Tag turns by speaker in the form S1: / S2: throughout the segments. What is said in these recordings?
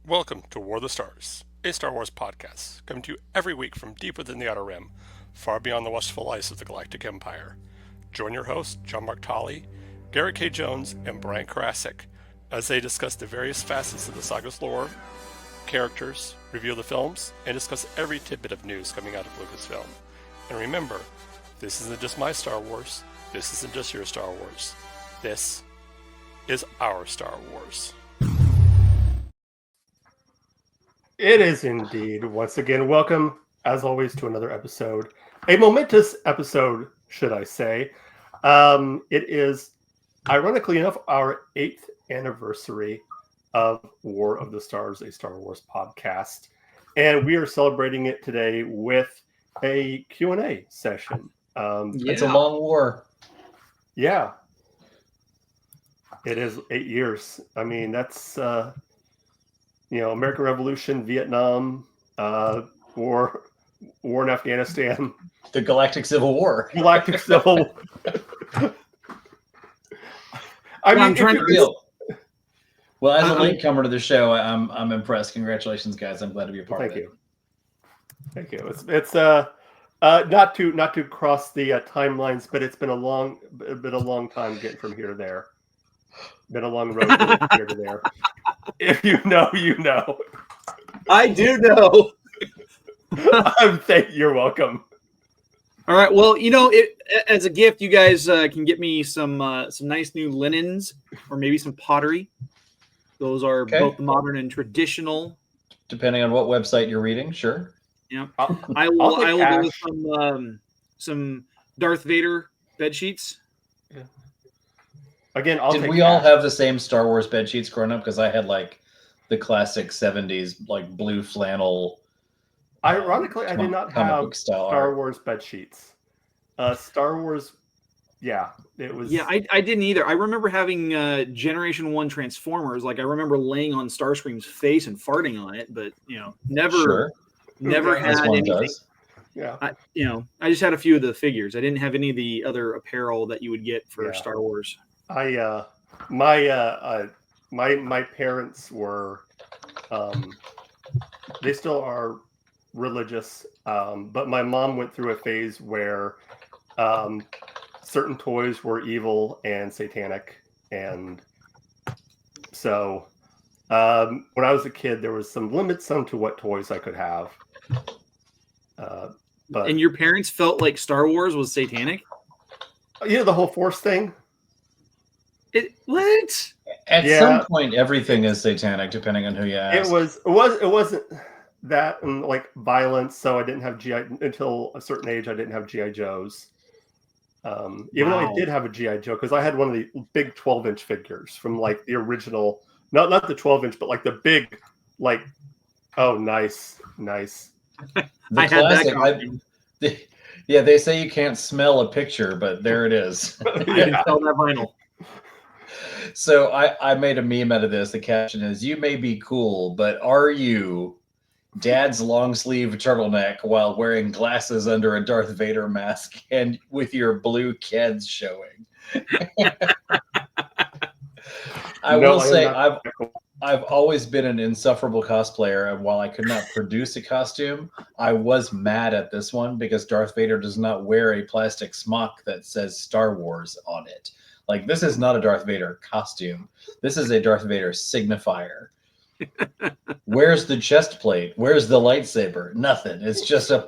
S1: Welcome to War of the Stars, a Star Wars podcast, coming to you every week from deep within the Outer Rim, far beyond the watchful ice of the Galactic Empire. Join your hosts, John Mark Tolley, Garrett K. Jones, and Brian Karasik, as they discuss the various facets of the saga's lore, characters, review the films, and discuss every tidbit of news coming out of Lucasfilm. And remember, this isn't just my Star Wars, this isn't just your Star Wars, this is our Star Wars.
S2: It is indeed. Once again, welcome, as always, to another episode. A momentous episode, should I say. It is, ironically enough, our 8th anniversary of War of the Stars, a Star Wars podcast. And we are celebrating it today with a Q&A session.
S3: It's a long war.
S2: Yeah. It is 8 years. I mean, that's... American Revolution, Vietnam, war in Afghanistan,
S3: the Galactic Civil War.
S2: Galactic Civil.
S3: I'm trying to deal. Well, as a latecomer to the show, I'm impressed. Congratulations, guys! I'm glad to be a part of it.
S2: Thank you. It's not to cross the timelines, but it's been a long time getting from here to there. Been a long road from here to there. If you know, you know.
S4: I do know.
S2: You're welcome.
S4: All right. Well, as a gift, you guys can get me some nice new linens, or maybe some pottery. Those are both modern and traditional,
S3: depending on what website you're reading. Sure.
S4: Yeah. I will go with some Darth Vader bed sheets.
S2: Yeah. Again,
S3: did we all have the same Star Wars bed sheets growing up? Because I had like the classic 70s, like blue flannel.
S2: Ironically, I did not have Star Wars bed sheets. Star Wars, yeah, it was.
S4: Yeah, I didn't either. I remember having Generation 1 Transformers. Like, I remember laying on Starscream's face and farting on it, but never had anything.
S2: Yeah,
S4: I just had a few of the figures. I didn't have any of the other apparel that you would get for Star Wars.
S2: My parents were, they still are religious, but my mom went through a phase where certain toys were evil and satanic, and so when I was a kid, there was some limits to what toys I could have.
S4: And your parents felt like Star Wars was satanic?
S2: The whole Force thing.
S4: What?
S3: At some point, everything is satanic, depending on who you ask.
S2: It wasn't that and like violence. So I didn't have until a certain age. I didn't have GI Joes. Even though I did have a GI Joe, because I had one of the big 12-inch figures from like the original, not the 12-inch, but like the big, like, oh, nice.
S3: The classic. They say you can't smell a picture, but there it is.
S4: I can tell that vinyl.
S3: So I made a meme out of this. The caption is, "You may be cool, but are you dad's long sleeve turtleneck while wearing glasses under a Darth Vader mask and with your blue kids showing?" I will say I've always been an insufferable cosplayer, and while I could not produce a costume, I was mad at this one because Darth Vader does not wear a plastic smock that says Star Wars on it. Like, this is not a Darth Vader costume. This is a Darth Vader signifier. Where's the chest plate? Where's the lightsaber? Nothing. It's just a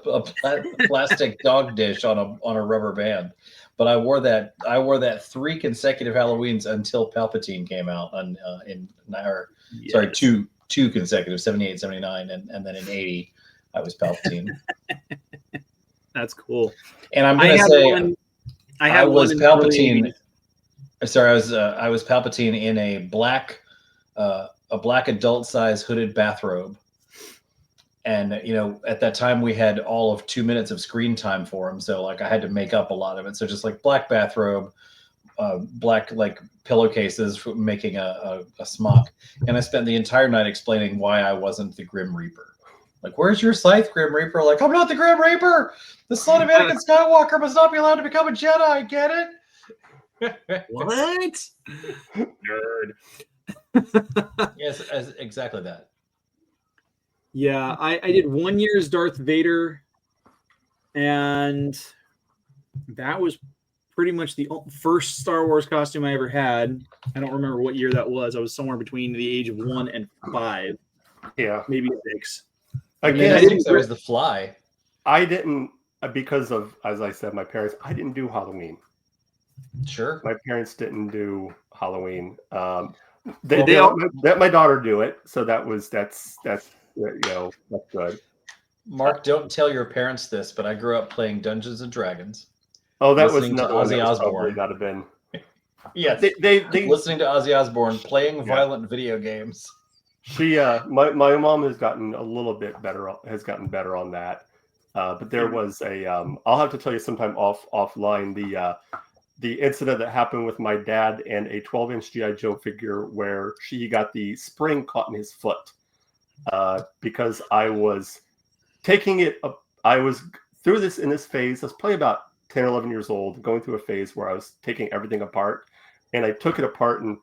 S3: plastic dog dish on a rubber band. But I wore that 3 consecutive Halloweens until Palpatine came out two consecutive, 78, 79, and then in 80, I was Palpatine.
S4: That's cool.
S3: And I'm gonna say I was Palpatine. Sorry, I was Palpatine in a black adult size hooded bathrobe, and at that time we had all of 2 minutes of screen time for him, so like I had to make up a lot of it. So just like black bathrobe, black like pillowcases for making a smock, and I spent the entire night explaining why I wasn't the Grim Reaper. Like, where's your scythe, Grim Reaper? Like, I'm not the Grim Reaper. The son of Anakin Skywalker must not be allowed to become a Jedi. Get it?
S4: What?
S3: Nerd. Yes, exactly that.
S4: Yeah, I did 1 year as Darth Vader, and that was pretty much the first Star Wars costume I ever had. I don't remember what year that was. I was somewhere between the age of 1 and 5.
S2: Yeah,
S4: maybe 6.
S2: Again,
S3: I think that was the Fly.
S2: I didn't, because of, as I said, my parents. I didn't do Halloween.
S3: Sure.
S2: My parents didn't do Halloween.
S4: They
S2: let my daughter do it, so that's good.
S3: Mark, don't tell your parents this, but I grew up playing Dungeons and Dragons.
S2: Oh, that was
S3: listening to
S2: another one
S3: Ozzy
S2: that was
S3: Osbourne.
S2: probably not have been.
S3: Yes,
S2: they
S3: listening to Ozzy Osbourne, playing violent video games.
S2: She, my mom has gotten a little bit better. Has gotten better on that. But there was a. I'll have to tell you sometime offline the incident that happened with my dad and a 12-inch GI Joe figure where she got the spring caught in his foot because I was taking it up. I was through this in this phase. I was probably about 10 or 11 years old, going through a phase where I was taking everything apart, and I took it apart, and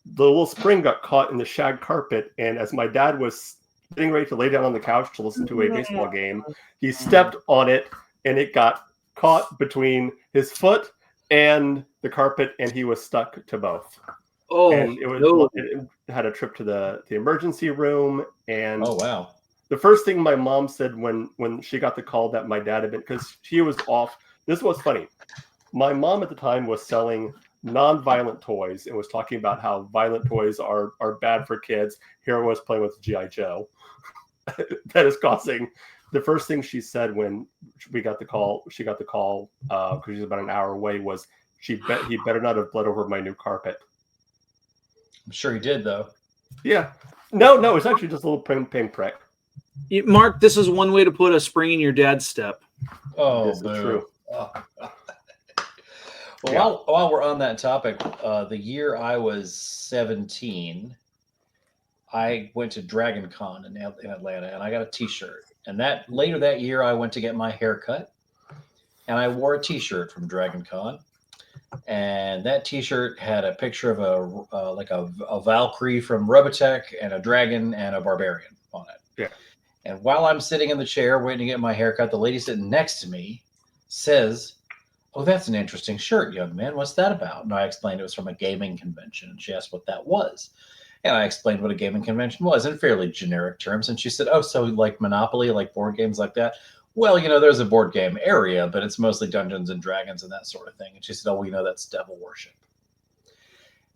S2: the little spring got caught in the shag carpet. And as my dad was getting ready to lay down on the couch to listen to a baseball game, he stepped on it, and it got caught between his foot and the carpet, and he was stuck to both.
S4: Oh,
S2: and it had a trip to the emergency room. And
S3: oh wow,
S2: the first thing my mom said when she got the call that my dad had been, because she was off. This was funny. My mom at the time was selling non-violent toys and was talking about how violent toys are bad for kids. Here I was playing with GI Joe. That is causing. The first thing she said when she got the call because she's about an hour away was he better not have bled over my new carpet.
S3: I'm sure he did though.
S2: Yeah, no, it's actually just a little ping prick.
S4: Mark, this is one way to put a spring in your dad's step.
S3: Oh,
S2: this is true.
S3: Oh. Well, while we're on that topic, the year I was 17, I went to Dragon Con in Atlanta, and I got a T-shirt. And later that year, I went to get my hair cut, and I wore a T-shirt from Dragon Con. And that T-shirt had a picture of a Valkyrie from Robotech and a dragon and a barbarian on it.
S2: Yeah.
S3: And while I'm sitting in the chair waiting to get my hair cut, the lady sitting next to me says, "Oh, that's an interesting shirt, young man. What's that about?" And I explained it was from a gaming convention. And she asked what that was. And I explained what a gaming convention was in fairly generic terms. And she said, "Oh, so like Monopoly, like board games like that?" "Well, there's a board game area, but it's mostly Dungeons and Dragons and that sort of thing." And she said, "Oh, that's devil worship."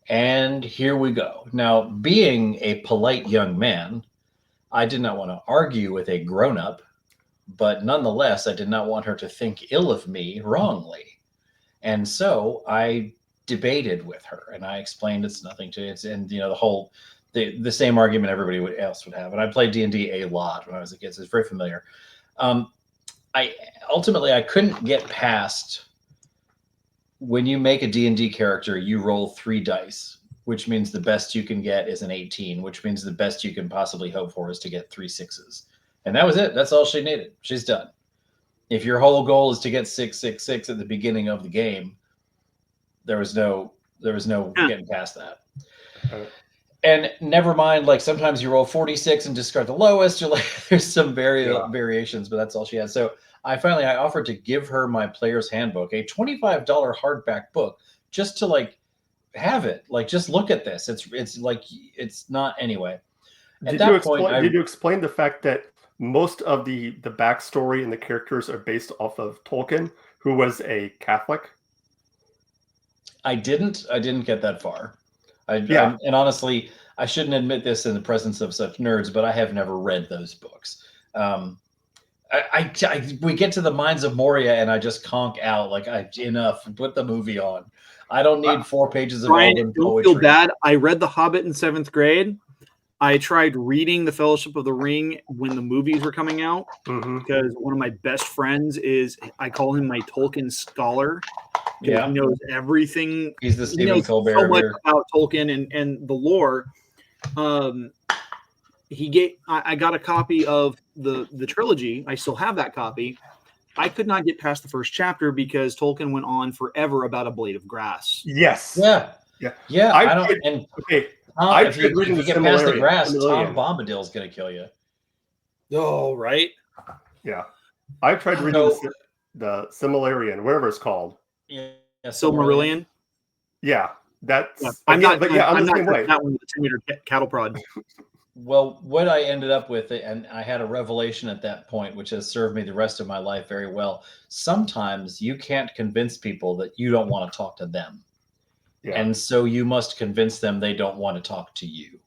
S3: And here we go. Now, being a polite young man, I did not want to argue with a grown-up, but nonetheless, I did not want her to think ill of me wrongly. And so I debated with her, and I explained it's nothing to it. And, the same argument everybody else would have. And I played D&D a lot when I was a kid, so it's very familiar. I couldn't get past when you make a D&D character, you roll 3 dice, which means the best you can get is an 18, which means the best you can possibly hope for is to get 3 6s. And that was it. That's all she needed. She's done. If your whole goal is to get 666 at the beginning of the game, there was no getting past that. And never mind, like sometimes you roll 46 and discard the lowest. You're like, there's some variations, but that's all she had. So I offered to give her my player's handbook, a $25 hardback book, just to have it. Just look at this. It's not anyway.
S2: Did you explain the fact that most of the backstory and the characters are based off of Tolkien, who was a Catholic?
S3: I didn't get that far. And honestly, I shouldn't admit this in the presence of such nerds, but I have never read those books. We get to the Mines of Moria and I just conk out enough. Put the movie on. I don't need 4 pages of Elven poetry.
S4: Don't feel bad. I read The Hobbit in 7th grade. I tried reading The Fellowship of the Ring when the movies were coming out because one of my best friends I call him my Tolkien scholar. Yeah, he knows everything.
S3: He's the Stephen Colbert
S4: so much about Tolkien and the lore. I got a copy of the trilogy. I still have that copy. I could not get past the first chapter because Tolkien went on forever about a blade of grass.
S2: Yes.
S3: Yeah.
S2: If
S3: you get past the grass, Tom Bombadil's going to kill you.
S4: Oh, right.
S2: Yeah, I tried reading the Silmarillion, whatever it's called.
S3: Yeah,
S4: Silmarillion.
S2: Yeah, that's
S4: yeah, I'm
S2: again,
S4: not.
S2: but yeah, I'm the same way.
S4: That one with the 2-meter cattle prod.
S3: Well, what I ended up with, and I had a revelation at that point, which has served me the rest of my life very well. Sometimes you can't convince people that you don't want to talk to them. Yeah. And so you must convince them they don't want to talk to you.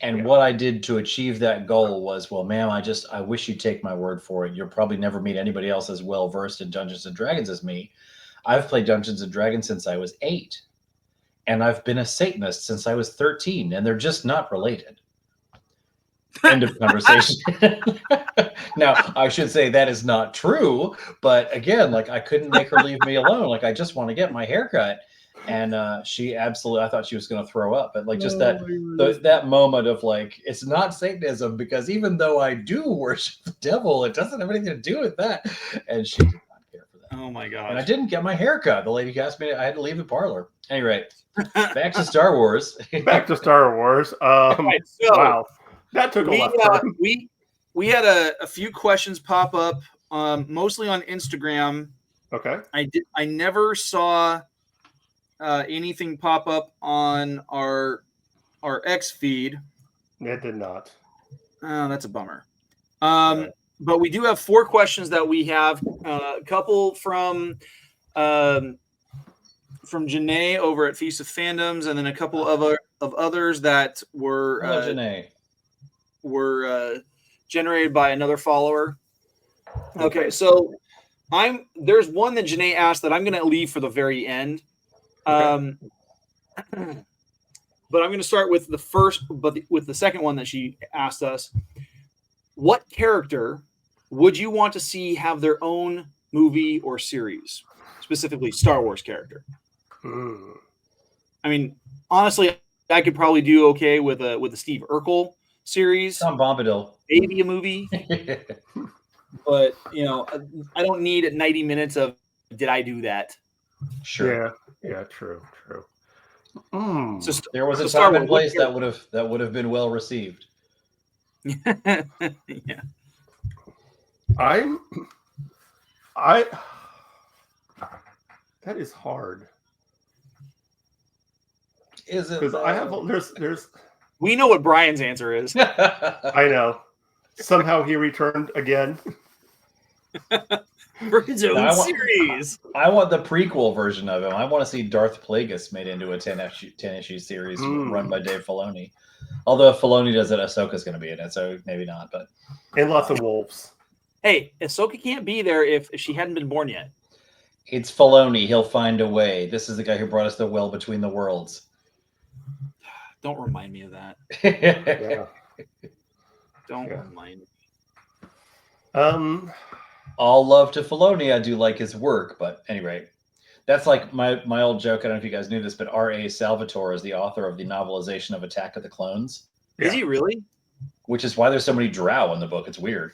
S3: And what I did to achieve that goal was, well, ma'am, I wish you'd take my word for it. You'll probably never meet anybody else as well versed in Dungeons and Dragons as me. I've played Dungeons and Dragons since I was 8. And I've been a Satanist since I was 13, and they're just not related. End of conversation. Now, I should say that is not true, but again, like I couldn't make her leave me alone. Like I just want to get my hair cut. And she absolutely, I thought she was going to throw up, but like just that moment of like, it's not Satanism, because even though I do worship the devil, it doesn't have anything to do with that. And she did not care for that.
S4: Oh my God.
S3: And I didn't get my hair cut. The lady asked me, I had to leave the parlor. Anyway, back to Star Wars.
S2: Back to Star Wars.
S4: Right, so
S2: wow. That took a left turn.
S4: We had a few questions pop up, mostly on Instagram.
S2: Okay.
S4: I never saw anything pop up on our X feed.
S2: It did not.
S4: Oh, that's a bummer. But we do have 4 questions that we have. A couple from Janae over at Feast of Fandoms, and then a couple of others that were generated by another follower. Okay, so there's one that Janae asked that I'm going to leave for the very end. Okay. But I'm going to start with with the second one that she asked us. What character would you want to see have their own movie or series, specifically Star Wars character? I mean, honestly, I could probably do okay with a Steve Urkel series.
S3: Tom Bombadil.
S4: Maybe a movie. But, I don't need 90 minutes of did I do that?
S3: Sure.
S2: Yeah, true.
S3: So there was a time and place that would have been well received.
S4: Yeah.
S2: That is hard.
S3: Is it?
S2: Because I have there's.
S4: We know what Brian's answer is.
S2: I know. Somehow he returned again.
S4: For his own series.
S3: I want the prequel version of him. I want to see Darth Plagueis made into a 10-issue series run by Dave Filoni. Although if Filoni does it, Ahsoka's going to be in it, so maybe not. But
S2: and lots of wolves.
S4: Hey, Ahsoka can't be there if she hadn't been born yet.
S3: It's Filoni. He'll find a way. This is the guy who brought us the Well Between the Worlds.
S4: Don't remind me of that.
S2: Yeah.
S4: Don't remind me.
S3: All love to Filoni. I do like his work, but anyway, that's like my old joke. I don't know if you guys knew this, but R.A. Salvatore is the author of the novelization of Attack of the Clones.
S4: Yeah. Is he really?
S3: Which is why there's so many drow in the book. It's weird.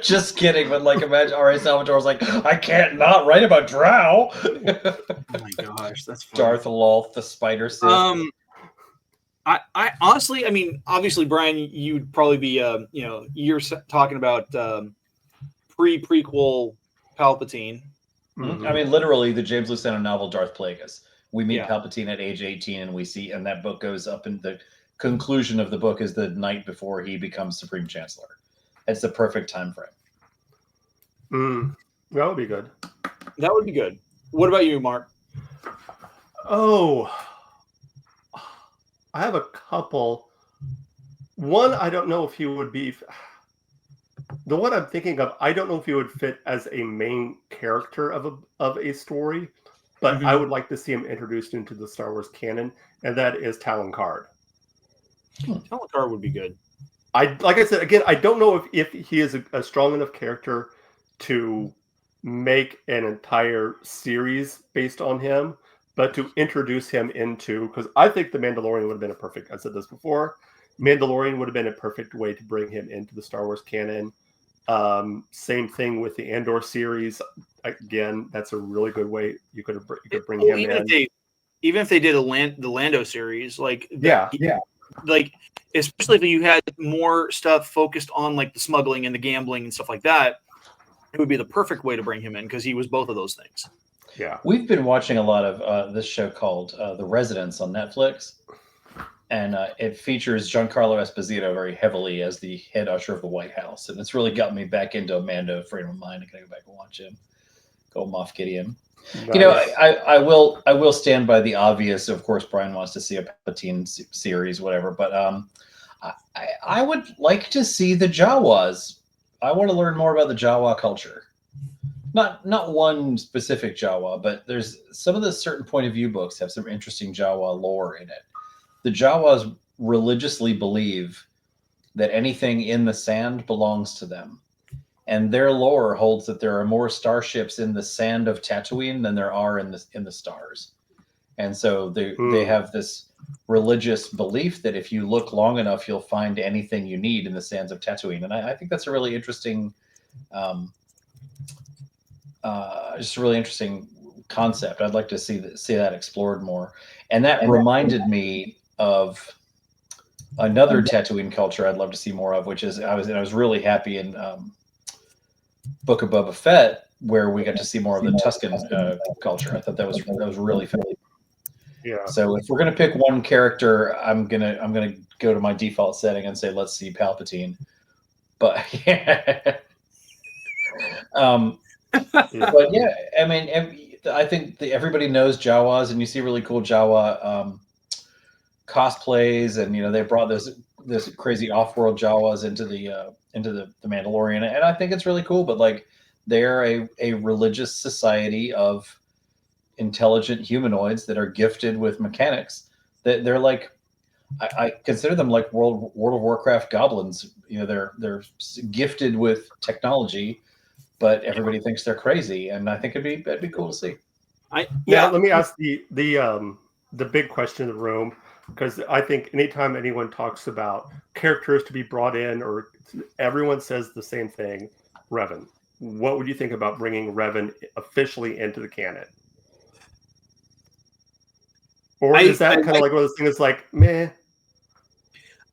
S3: Just kidding, but like imagine R.A. Salvatore's like, I can't not write about drow.
S4: Oh my gosh, that's funny.
S3: Darth Lolth, the Spider Sith.
S4: I honestly, I mean, obviously, Brian, you'd probably be, you're talking about prequel Palpatine.
S3: Mm-hmm. I mean, literally, the James Luceno novel Darth Plagueis. We meet Palpatine at age 18, and we see, and that book goes up, and the conclusion of the book is the night before he becomes Supreme Chancellor. It's the perfect time frame.
S2: That would be good.
S4: That would be good. What about you, Mark?
S2: Oh, I have a couple. One, I don't know if he would be. The one I'm thinking of, I don't know if he would fit as a main character of a story, but I would like to see him introduced into the Star Wars canon, and that is Talon Karrde.
S4: Talon Karrde would be good.
S2: Like I said, again, I don't know if he is a strong enough character to make an entire series based on him, but to introduce him into, because I think The Mandalorian would have been a perfect, I said this before, Mandalorian would have been a perfect way to bring him into the Star Wars canon. Same thing with the Andor series. Again, that's a really good way you could bring him in.
S4: Even if they did the Lando series, like especially if you had more stuff focused on like the smuggling and the gambling and stuff like that, it would be the perfect way to bring him in because he was both of those things.
S2: Yeah.
S3: We've been watching a lot of this show called The Residence on Netflix, and it features Giancarlo Esposito very heavily as the head usher of the White House, and it's really got me back into Amanda Frame of Mind. I gotta go back and watch him. Go Moff Gideon. Nice. You know, I will stand by the obvious. Of course, Brian wants to see a Palpatine series, whatever. But I would like to see the Jawas. I want to learn more about the Jawa culture. Not one specific Jawa, but there's some of the certain point of view books have some interesting Jawa lore in it. The Jawas religiously believe that anything in the sand belongs to them. And their lore holds that there are more starships in the sand of Tatooine than there are in the stars. And so they have this religious belief that if you look long enough, you'll find anything you need in the sands of Tatooine. And I think that's a really interesting, just a really interesting concept. I'd like to see that explored more. And that reminded me of another Tatooine culture I'd love to see more of, which is I was really happy in Book of Boba Fett, where we got to see more of the Tusken culture. I thought that was really fun.
S2: Yeah.
S3: So if we're gonna pick one character, I'm gonna go to my default setting and say let's see Palpatine. But yeah. But yeah, I mean, I think everybody knows Jawas, and you see really cool Jawa cosplays, and they brought this crazy off-world Jawas into the Mandalorian, and I think it's really cool. But like, they're a religious society of intelligent humanoids that are gifted with mechanics. That they're like, I consider them like World of Warcraft goblins. They're gifted with technology, but everybody thinks they're crazy, and I think it'd be cool to see.
S2: Let me ask the big question in the room, because I think anytime anyone talks about characters to be brought in, or everyone says the same thing, Revan. What would you think about bringing Revan officially into the canon? Or is that kind of like one of those things like, meh?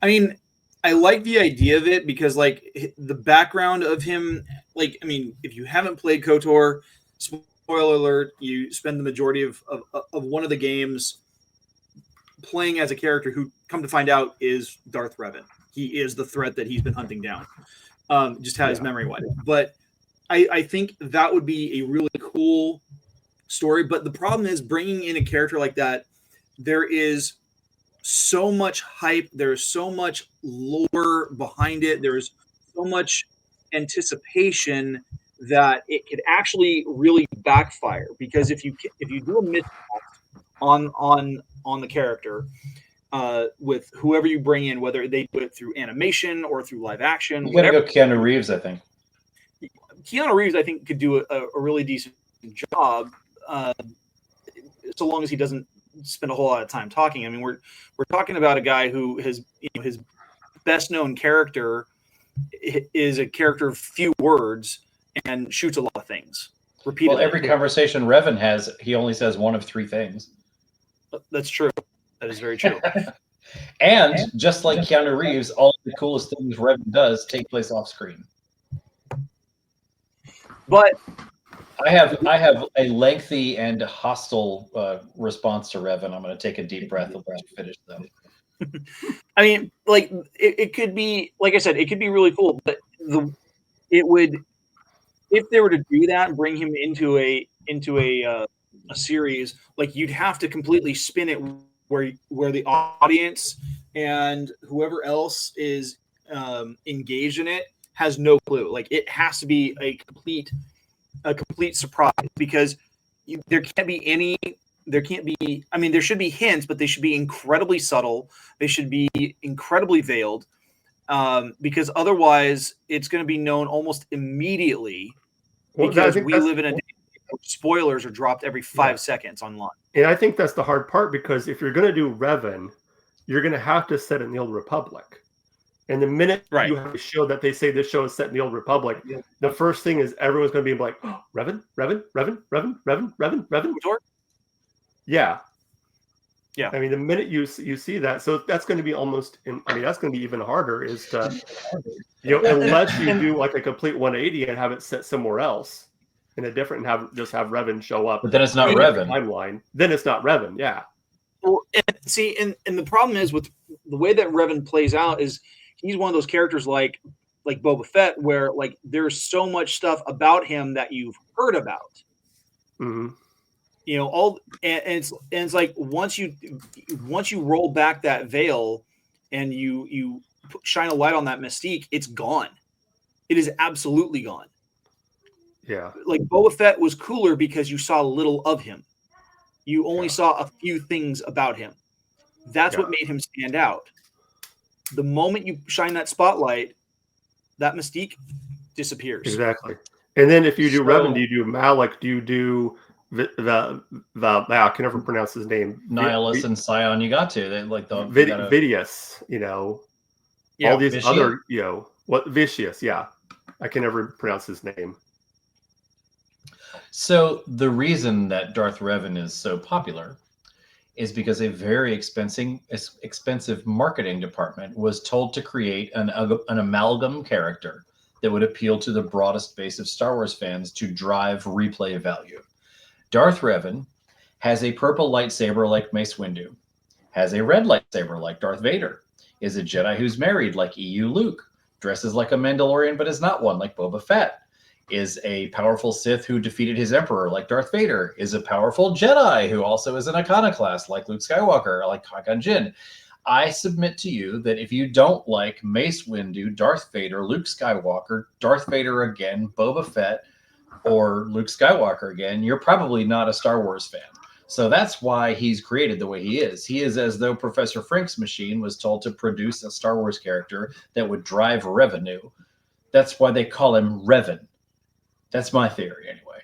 S4: I mean, I like the idea of it because, like, the background of him, like, I mean, if you haven't played KOTOR, spoiler alert, you spend the majority of one of the games playing as a character who, come to find out, is Darth Revan. He is the threat that he's been hunting down. Just had his memory wiped. But I think that would be a really cool story. But the problem is, bringing in a character like that, there is so much hype. There's so much lore behind it. There's so much anticipation that it could actually really backfire, because if you do a miscast on the character with whoever you bring in, whether they do it through animation or through live action,
S3: you gotta go Keanu Reeves. I think
S4: Keanu Reeves, could do a really decent job, so long as he doesn't spend a whole lot of time talking. I mean, we're talking about a guy who has, his best known character is a character of few words and shoots a lot of things repeatedly.
S3: Well, every conversation Revan has, he only says one of three things.
S4: That's true. That is very true.
S3: And just like Keanu Reeves, all the coolest things Revan does take place off screen.
S4: But
S3: I have a lengthy and hostile response to Revan. I'm going to take a deep breath and let you finish though.
S4: I mean, like, it could be, like I said, it could be really cool, but it would, if they were to do that, bring him into a series, like, you'd have to completely spin it where the audience and whoever else is engaged in it has no clue. Like, it has to be a complete surprise, because there can't be, I mean, there should be hints, but they should be incredibly subtle. They should be incredibly veiled, because otherwise it's going to be known almost immediately, because we live in a day where spoilers are dropped every 5 seconds online.
S2: And I think that's the hard part, because if you're going to do Revan, you're going to have to set it in the Old Republic. And the minute you have a show that they say this show is set in the Old Republic, the first thing is everyone's going to be like, oh, Revan. Yeah.
S4: Yeah.
S2: I mean, the minute you see that, so that's going to be almost. That's going to be even harder. Is to unless you do like a complete 180 and have it set somewhere else in a different, and have Revan show up.
S3: But then it's not
S2: in
S3: Revan.
S2: Timeline. Then it's not Revan. Yeah.
S4: Well, and the problem is with the way that Revan plays out is he's one of those characters like Boba Fett, where like there's so much stuff about him that you've heard about.
S2: Mm-hmm.
S4: It's like once you roll back that veil and you shine a light on that mystique, it's gone. It is absolutely gone.
S2: Yeah.
S4: Like Boba Fett was cooler because you saw little of him. You only saw a few things about him. That's what made him stand out. The moment you shine that spotlight, that mystique disappears.
S2: Exactly. And then if you do Revan, do you do Malak? Do you do the I can never pronounce his name.
S3: Nihilus and Scion, you got to. They like the
S2: Vidius, all these
S3: Vicious?
S2: other, Vicious, yeah. I can never pronounce his name.
S3: So the reason that Darth Revan is so popular is because a very expensive marketing department was told to create an amalgam character that would appeal to the broadest base of Star Wars fans to drive replay value. Darth Revan has a purple lightsaber like Mace Windu, has a red lightsaber like Darth Vader, is a Jedi who's married like EU Luke, dresses like a Mandalorian but is not one like Boba Fett, is a powerful Sith who defeated his Emperor like Darth Vader, is a powerful Jedi who also is an iconoclast like Luke Skywalker, like Qui-Gon Jinn. I submit to you that if you don't like Mace Windu, Darth Vader, Luke Skywalker, Darth Vader again, Boba Fett, or Luke Skywalker again, you're probably not a Star Wars fan. So that's why he's created the way he is. He is as though Professor Frank's machine was told to produce a Star Wars character that would drive revenue. That's why they call him Revan. That's my theory anyway.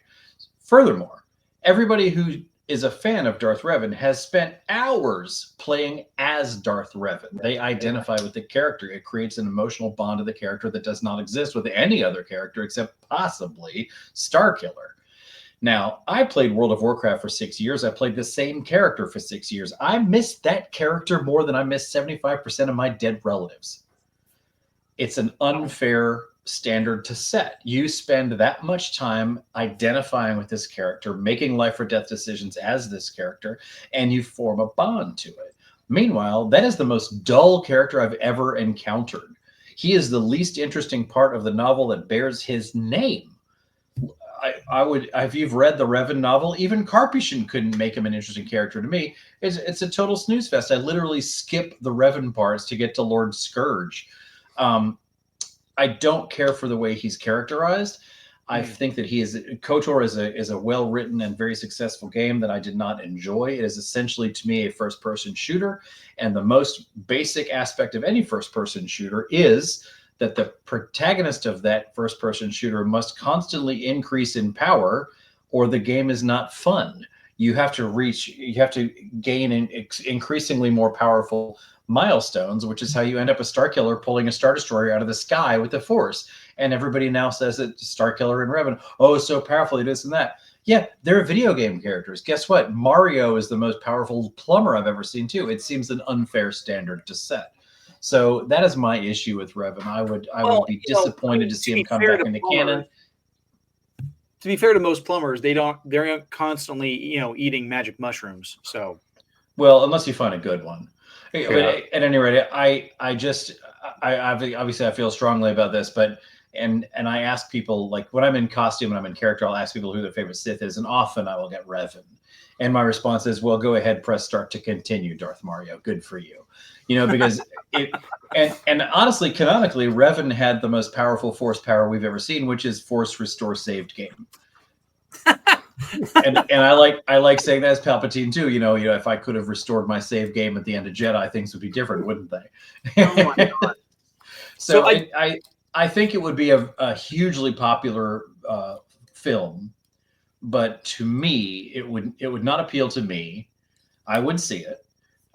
S3: Furthermore, everybody who is a fan of Darth Revan has spent hours playing as Darth Revan. They identify with the character. It creates an emotional bond to the character that does not exist with any other character except possibly Starkiller. Now, I played World of Warcraft for 6 years. I played the same character for 6 years. I missed that character more than I missed 75% of my dead relatives. It's an unfair standard to set. You spend that much time identifying with this character, making life or death decisions as this character, and you form a bond to it. Meanwhile, that is the most dull character I've ever encountered. He is the least interesting part of the novel that bears his name. I would, if you've read the Revan novel, even Karpyshyn couldn't make him an interesting character to me. It's a total snooze fest. I literally skip the Revan parts to get to Lord Scourge. I don't care for the way he's characterized. I think that KOTOR is a well-written and very successful game that I did not enjoy. It is essentially, to me, a first-person shooter. And the most basic aspect of any first-person shooter is that the protagonist of that first-person shooter must constantly increase in power or the game is not fun. You have to gain increasingly more powerful milestones, which is how you end up a Starkiller pulling a Star Destroyer out of the sky with the Force. And everybody now says that Starkiller and Revan, it's so powerful, this and that. Yeah, they're video game characters. Guess what? Mario is the most powerful plumber I've ever seen too. It seems an unfair standard to set. So that is my issue with Revan. I would be disappointed to see him come back into canon.
S4: To be fair to most plumbers, they're constantly, eating magic mushrooms. So,
S3: well, unless you find a good one. Yeah. But at any rate, I obviously I feel strongly about this, but and I ask people, like when I'm in costume and I'm in character, I'll ask people who their favorite Sith is, and often I will get Revan. And my response is, well, go ahead, press start to continue, Darth Mario. Good for you. Because and honestly, canonically, Revan had the most powerful Force power we've ever seen, which is Force Restore Saved Game. and I like saying that as Palpatine too. If I could have restored my save game at the end of Jedi, things would be different, wouldn't they?
S4: Oh my God.
S3: So I think it would be a hugely popular film, but to me, it would not appeal to me. I would see it.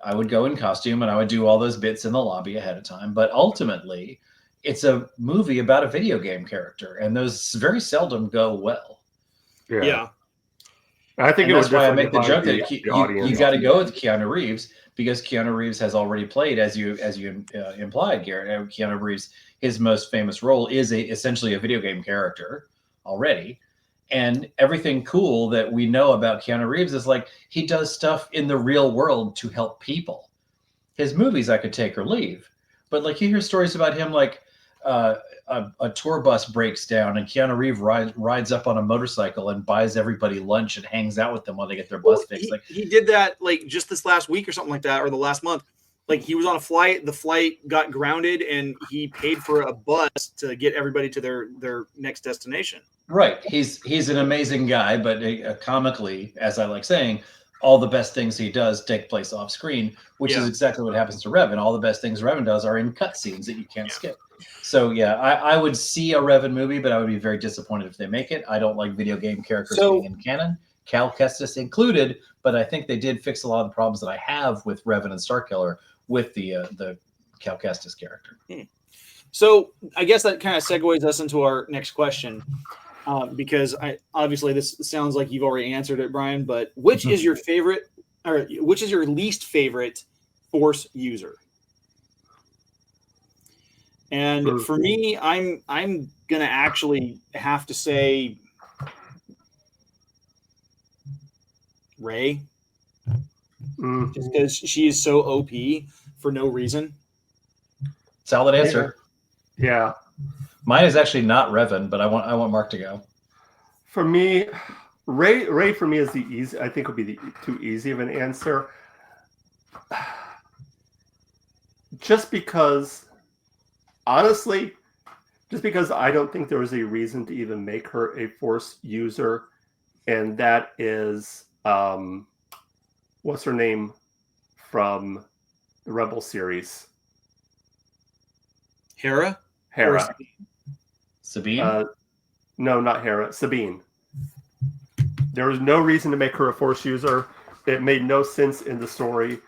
S3: I would go in costume and I would do all those bits in the lobby ahead of time. But ultimately, it's a movie about a video game character, and those very seldom go well.
S4: Yeah.
S2: I think
S3: and
S2: it
S3: that's
S2: would
S3: why I make the joke
S2: the
S3: that
S2: audience.
S3: you got to go with Keanu Reeves, because Keanu Reeves has already played, as you implied, Garrett. Keanu Reeves, his most famous role is essentially a video game character already, and everything cool that we know about Keanu Reeves is like he does stuff in the real world to help people. His movies I could take or leave, but like you hear stories about him like a tour bus breaks down and Keanu Reeves rides up on a motorcycle and buys everybody lunch and hangs out with them while they get their bus fixed.
S4: He did that like just this last week or something like that, or the last month. Like he was on a flight, the flight got grounded, and he paid for a bus to get everybody to their next destination.
S3: Right. He's an amazing guy, but comically, as I like saying, all the best things he does take place off screen, which is exactly what happens to Revan. All the best things Revan does are in cutscenes that you can't skip. So yeah, I would see a Revan movie, but I would be very disappointed if they make it. I don't like video game characters being in canon, Cal Kestis included, but I think they did fix a lot of the problems that I have with Revan and Starkiller with the Cal Kestis character.
S4: So I guess that kind of segues us into our next question. Because obviously this sounds like you've already answered it, Brian, but which is your favorite, or which is your least favorite Force user? And for me, I'm gonna actually have to say Rey, just because she is so OP for no reason.
S3: Solid answer.
S2: Yeah.
S3: Mine is actually not Revan, but I want Mark to go.
S2: For me, Rey for me is the easy. I think would be too easy of an answer. Just because, honestly, just because I don't think there was a reason to even make her a Force user, and that is what's her name from the Rebel series?
S4: Hera.
S3: Sabine?
S2: No, not Hera. Sabine. There was no reason to make her a Force user. It made no sense in the story.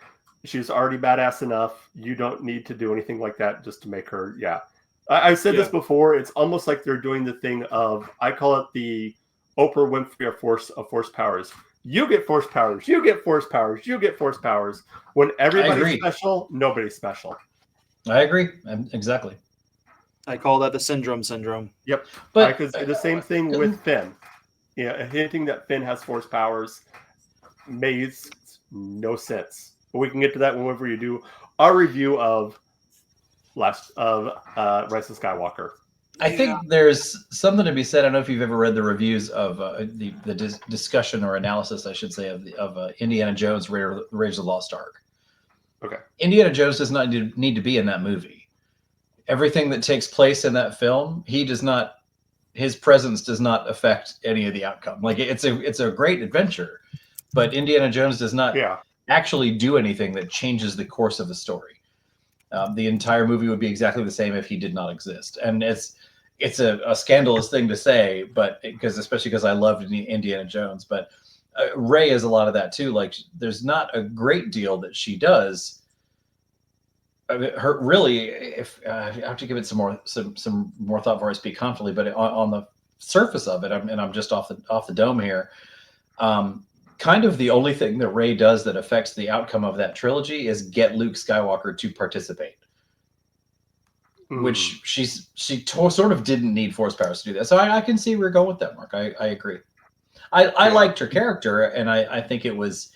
S2: She's already badass enough. You don't need to do anything like that just to make her. Yeah. I've said this before. It's almost like they're doing the thing of, I call it the Oprah Winfrey of Force powers. You get Force powers. You get Force powers. You get Force powers. When everybody's special, nobody's special.
S3: I agree. Exactly.
S4: I call that the syndrome.
S2: Yep. But I could say the same thing with Finn. Yeah, hinting that Finn has Force powers makes no sense. But we can get to that whenever you do our review of Rise of Skywalker.
S3: I think there's something to be said. I don't know if you've ever read the reviews of the discussion or analysis, I should say, of Indiana Jones, Raiders of the Lost Ark.
S2: Okay.
S3: Indiana Jones does not need to be in that movie. Everything that takes place in that film, his presence does not affect any of the outcome. Like it's a great adventure, but Indiana Jones does not actually do anything that changes the course of the story. The entire movie would be exactly the same if he did not exist. And it's a scandalous thing to say, but especially because I loved Indiana Jones, but Rey is a lot of that too. Like there's not a great deal that she does. I mean, her really, if I have to give it some more thought before I speak confidently, but on the surface of it, I'm just off the dome here. Kind of the only thing that Rey does that affects the outcome of that trilogy is get Luke Skywalker to participate, which she sort of didn't need Force powers to do that. So I can see where you're going with that, Mark. I agree. I liked her character, and I think it was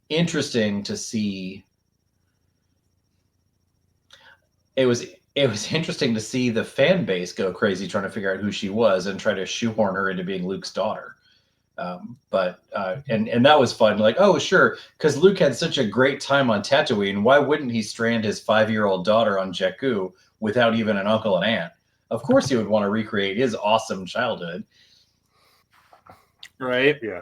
S3: interesting to see. It was interesting to see the fan base go crazy trying to figure out who she was and try to shoehorn her into being Luke's daughter. But that was fun. Like, oh, sure, because Luke had such a great time on Tatooine. Why wouldn't he strand his 5-year-old daughter on Jakku without even an uncle and aunt? Of course, he would want to recreate his awesome childhood.
S4: Right?
S2: Yeah.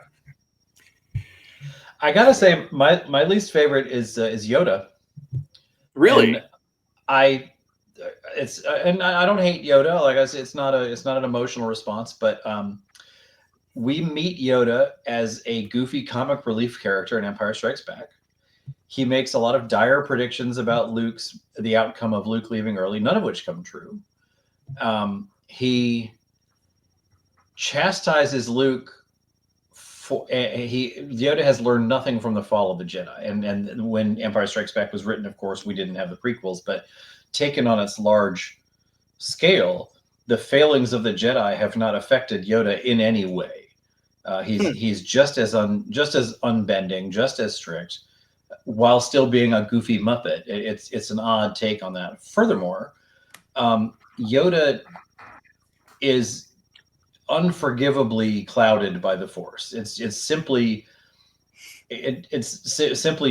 S3: I gotta say, my least favorite is Yoda.
S4: Really?
S3: And I don't hate Yoda. Like I said, it's not an emotional response, but we meet Yoda as a goofy comic relief character in Empire Strikes Back. He makes a lot of dire predictions about the outcome of Luke leaving early, none of which come true. He chastises Luke Yoda has learned nothing from the fall of the Jedi. And when Empire Strikes Back was written, of course, we didn't have the prequels, but taken on its large scale, the failings of the Jedi have not affected Yoda in any way. He's just as unbending, just as strict, while still being a goofy Muppet. It's an odd take on that. Furthermore, Yoda is unforgivably clouded by the Force. It's simply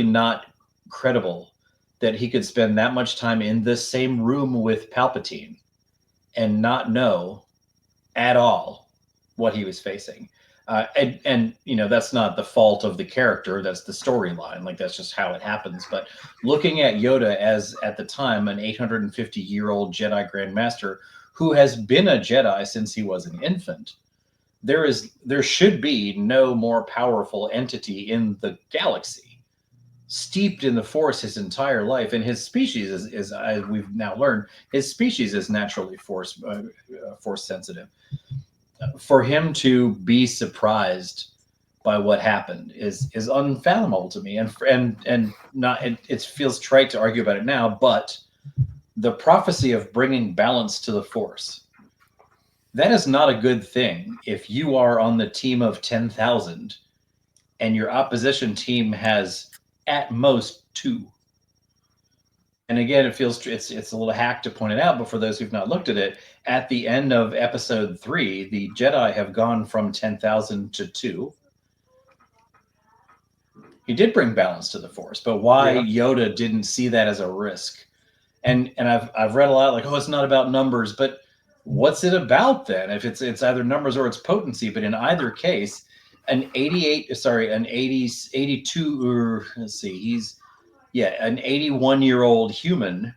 S3: not credible that he could spend that much time in the same room with Palpatine and not know at all what he was facing. And that's not the fault of the character. That's the storyline. Like, that's just how it happens. But looking at Yoda as, at the time, an 850-year-old Jedi Grand Master who has been a Jedi since he was an infant, there should be no more powerful entity in the galaxy, steeped in the Force his entire life. And his species is as we've now learned, his species is naturally Force sensitive. For him to be surprised by what happened is unfathomable to me, and not. It feels trite to argue about it now, but the prophecy of bringing balance to the Force, that is not a good thing if you are on the team of 10,000 and your opposition team has at most 2. And again, it's a little hack to point it out, but for those who've not looked at it, at the end of episode 3, the Jedi have gone from 10,000 to 2. He did bring balance to the Force, but why Yoda didn't see that as a risk? And I've read a lot like, oh, it's not about numbers, but what's it about then? If it's either numbers or it's potency, but in either case, an 81-year-old human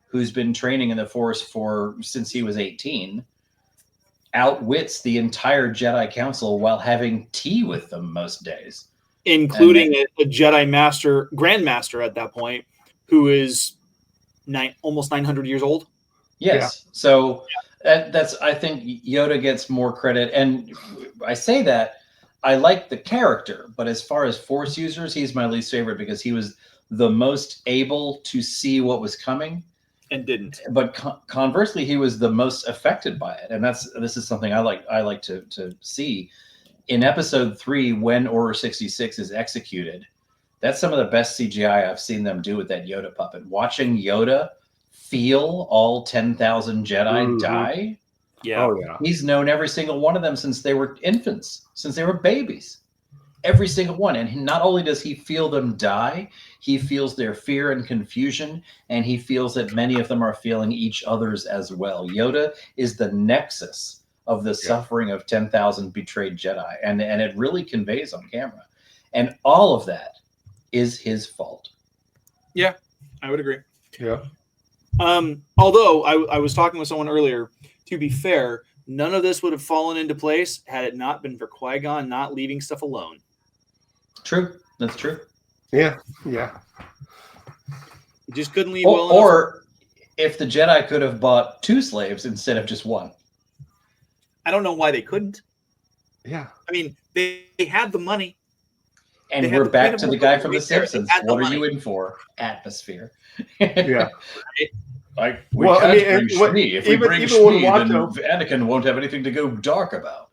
S3: who's been training in the Force since he was 18 outwits the entire Jedi Council while having tea with them most days,
S4: including a Jedi Master, Grandmaster at that point, who is almost 900 years old.
S3: Yes. Yeah. So that's, I think Yoda gets more credit. And I say that I like the character, but as far as Force users, he's my least favorite because he was the most able to see what was coming
S4: and didn't.
S3: But conversely, he was the most affected by it. And this is something I like to see. In episode 3, when Order 66 is executed, that's some of the best CGI I've seen them do with that Yoda puppet. Watching Yoda feel all 10,000 Jedi die.
S4: Yeah.
S2: Oh, yeah.
S3: He's known every single one of them since they were infants, since they were babies. Every single one. And not only does he feel them die, he feels their fear and confusion, and he feels that many of them are feeling each other's as well. Yoda is the nexus of the suffering of 10,000 betrayed Jedi, and it really conveys on camera. And all of that is his fault.
S4: Yeah, I would agree.
S2: Yeah.
S4: Although I was talking with someone earlier, to be fair, none of this would have fallen into place had it not been for Qui-Gon not leaving stuff alone.
S3: True. That's true.
S2: Yeah. Yeah.
S4: He just couldn't leave
S3: or if the Jedi could have bought 2 slaves instead of just 1.
S4: I don't know why they couldn't.
S2: Yeah.
S4: I mean, they had the money.
S3: And we're back to the guy from The Simpsons. What are you in for? Atmosphere.
S2: Yeah.
S3: Like, we can't bring Shmi. If we bring Shmi, then Anakin won't have anything to go dark about.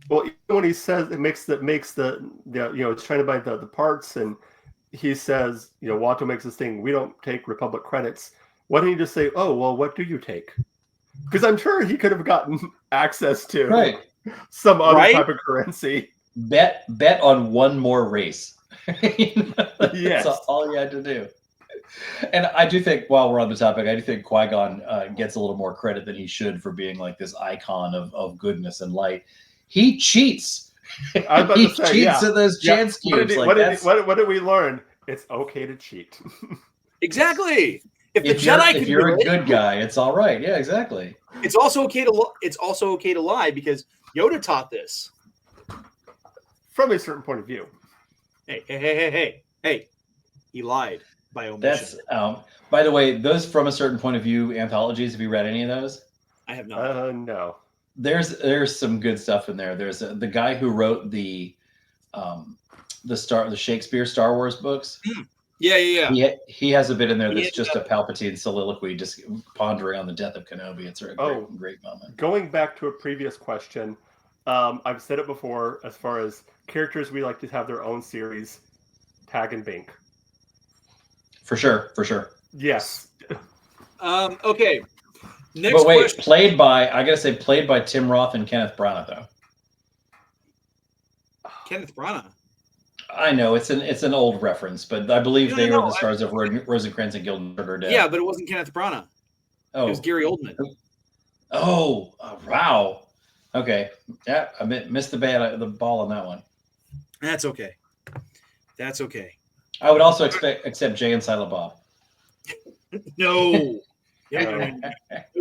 S2: Well, even when he says it makes the it's trying to buy the parts, and he says, Watto makes this thing, we don't take Republic credits. Why don't you just say, oh, well, what do you take? Because I'm sure he could have gotten access to some other type of currency.
S3: Bet on one more race.
S2: Yes.
S3: That's all you had to do. And I do think, while we're on the topic, I do think Qui-Gon gets a little more credit than he should for being like this icon of goodness and light. He cheats. He cheats at those chance cubes.
S2: What did we learn? It's okay to cheat.
S4: Exactly.
S3: If you're a good guy, it's all right. Yeah, exactly.
S4: It's also okay to lie because Yoda taught this.
S2: From a certain point of view.
S4: Hey. He lied by omission.
S3: That's by the way, those From a Certain Point of View anthologies, have you read any of those?
S4: I have not.
S2: No.
S3: There's some good stuff in there. There's the guy who wrote the the Shakespeare Star Wars books.
S4: Yeah.
S3: He has a bit in there that's just a Palpatine soliloquy, just pondering on the death of Kenobi. It's a great moment.
S2: Going back to a previous question, I've said it before. As far as characters, we like to have their own series. Tag and Bink.
S3: For sure.
S2: Yes.
S4: Okay. Next
S3: but wait,
S4: question.
S3: played by Tim Roth and Kenneth Branagh, though.
S4: Kenneth Branagh.
S3: I know it's an old reference, but I believe they were the stars of Rosencrantz and Guildenstern are Dead.
S4: Yeah, but it wasn't Kenneth Branagh.
S3: Oh,
S4: it was Gary Oldman.
S3: Oh, wow. Okay, yeah, I missed the ball on that one.
S4: That's okay.
S3: I would also accept Jay and Silent Bob.
S4: No. No,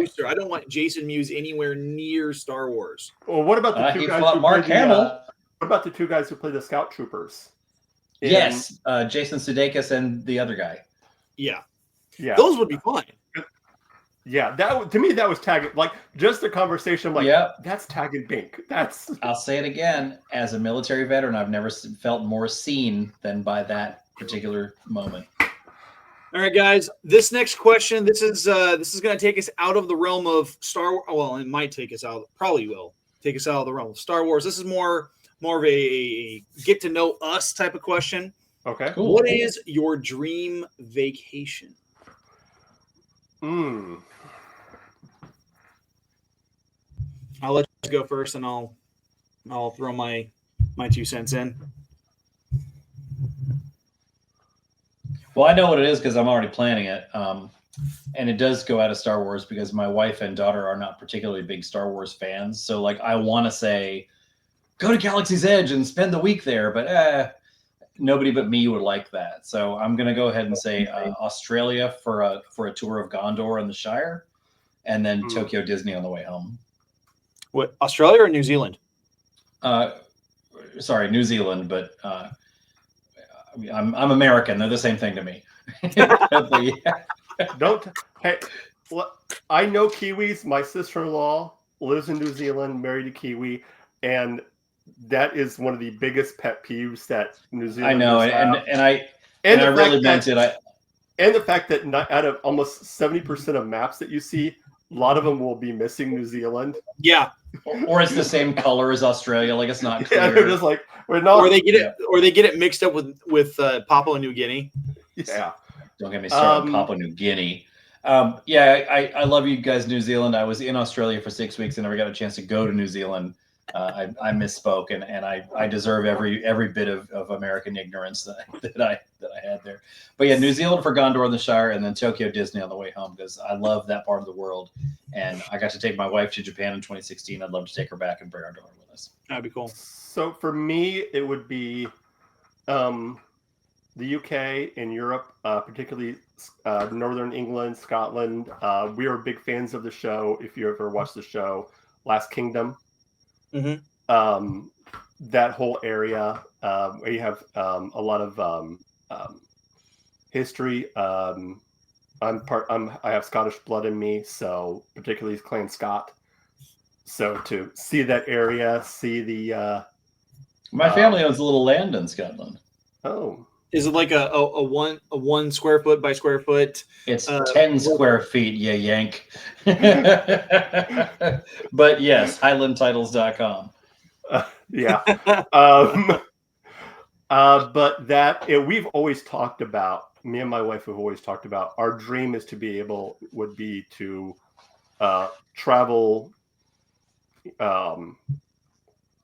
S4: sir. I don't want Jason Mewes anywhere near Star Wars.
S2: Well, what about the two guys who
S3: Mark Hamill?
S2: What about the two guys who play the Scout Troopers?
S3: Yes, Jason Sudeikis and the other guy.
S4: Yeah. Those would be fun.
S2: Yeah, to me that was tagging, like just the conversation. I'm like, that's Tag and Bink.
S3: I'll say it again. As a military veteran, I've never felt more seen than by that particular moment.
S4: All right, guys. This next question, this is going to take us out of the realm of Star Wars. Well, it might take us out. Probably will take us out of the realm of Star Wars. This is more of a get to know us type of question.
S2: Okay.
S3: Cool.
S4: What is your dream vacation? I'll let you go first, and I'll throw my 2 cents in.
S3: Well, I know what it is because I'm already planning it, and it does go out of Star Wars because my wife and daughter are not particularly big Star Wars fans. So, like, I want to say, go to Galaxy's Edge and spend the week there, but nobody but me would like that. So I'm going to go ahead and say Australia for a tour of Gondor and the Shire, and then Tokyo Disney on the way home.
S4: What, Australia or New Zealand?
S3: Sorry, New Zealand, but I'm American. They're the same thing to me.
S2: I know Kiwis. My sister-in-law lives in New Zealand, married a Kiwi, and that is one of the biggest pet peeves that New Zealand.
S3: I know, and I really meant it.
S2: And the fact that out of almost 70% of maps that you see, a lot of them will be missing New Zealand.
S4: Yeah.
S3: Or it's the same color as Australia, like it's not clear.
S2: Yeah, they're just like we're not.
S4: Or they get it mixed up with Papua New Guinea.
S2: Yeah.
S3: Don't get me started on Papua New Guinea. I love you guys, New Zealand. I was in Australia for 6 weeks and never got a chance to go to New Zealand. I misspoke, and I deserve every bit of American ignorance that I had there. But yeah, New Zealand for Gondor and the Shire, and then Tokyo Disney on the way home because I love that part of the world. And I got to take my wife to Japan in 2016. I'd love to take her back and bring our daughter with us.
S4: That'd be cool.
S2: So for me, it would be the UK and Europe, particularly Northern England, Scotland. We are big fans of the show. If you ever watched the show, Last Kingdom.
S4: Mm-hmm.
S2: That whole area, we have a lot of history. I have Scottish blood in me, so particularly Clan Scott. So to see that area, see the
S3: my family owns a little land in Scotland.
S2: Oh,
S4: is it like a 1 square foot by square foot?
S3: It's 10 square feet, you yank. But yes, highlandtitles.com.
S2: Yeah. But that we've always talked about, me and my wife have always talked about, our dream is to would be to travel,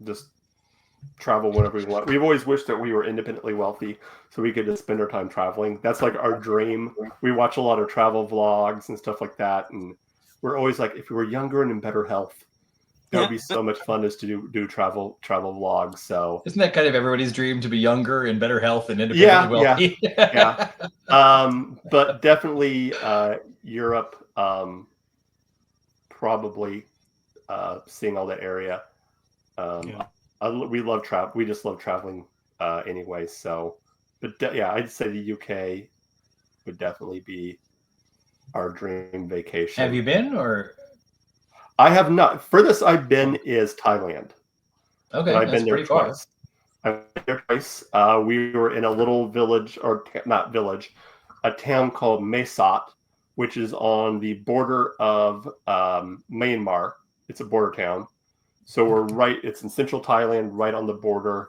S2: just travel whenever we want. We've always wished that we were independently wealthy so we could just spend our time traveling. That's like our dream. We watch a lot of travel vlogs and stuff like that, and we're always like, if we were younger and in better health, that would be so much fun is to do travel vlogs. So
S3: isn't that kind of everybody's dream, to be younger, in better health, and independently wealthy?
S2: Yeah. But definitely Europe, probably seeing all that area. We love travel. We just love traveling anyway. So, but I'd say the UK would definitely be our dream vacation.
S3: Have you been, or?
S2: I have not. Furthest I've been is Thailand.
S3: Okay,
S2: I've been there twice. I've been there twice. We were in a little village, or not village, a town called Mesat, which is on the border of Myanmar. It's a border town. So it's in central Thailand, right on the border.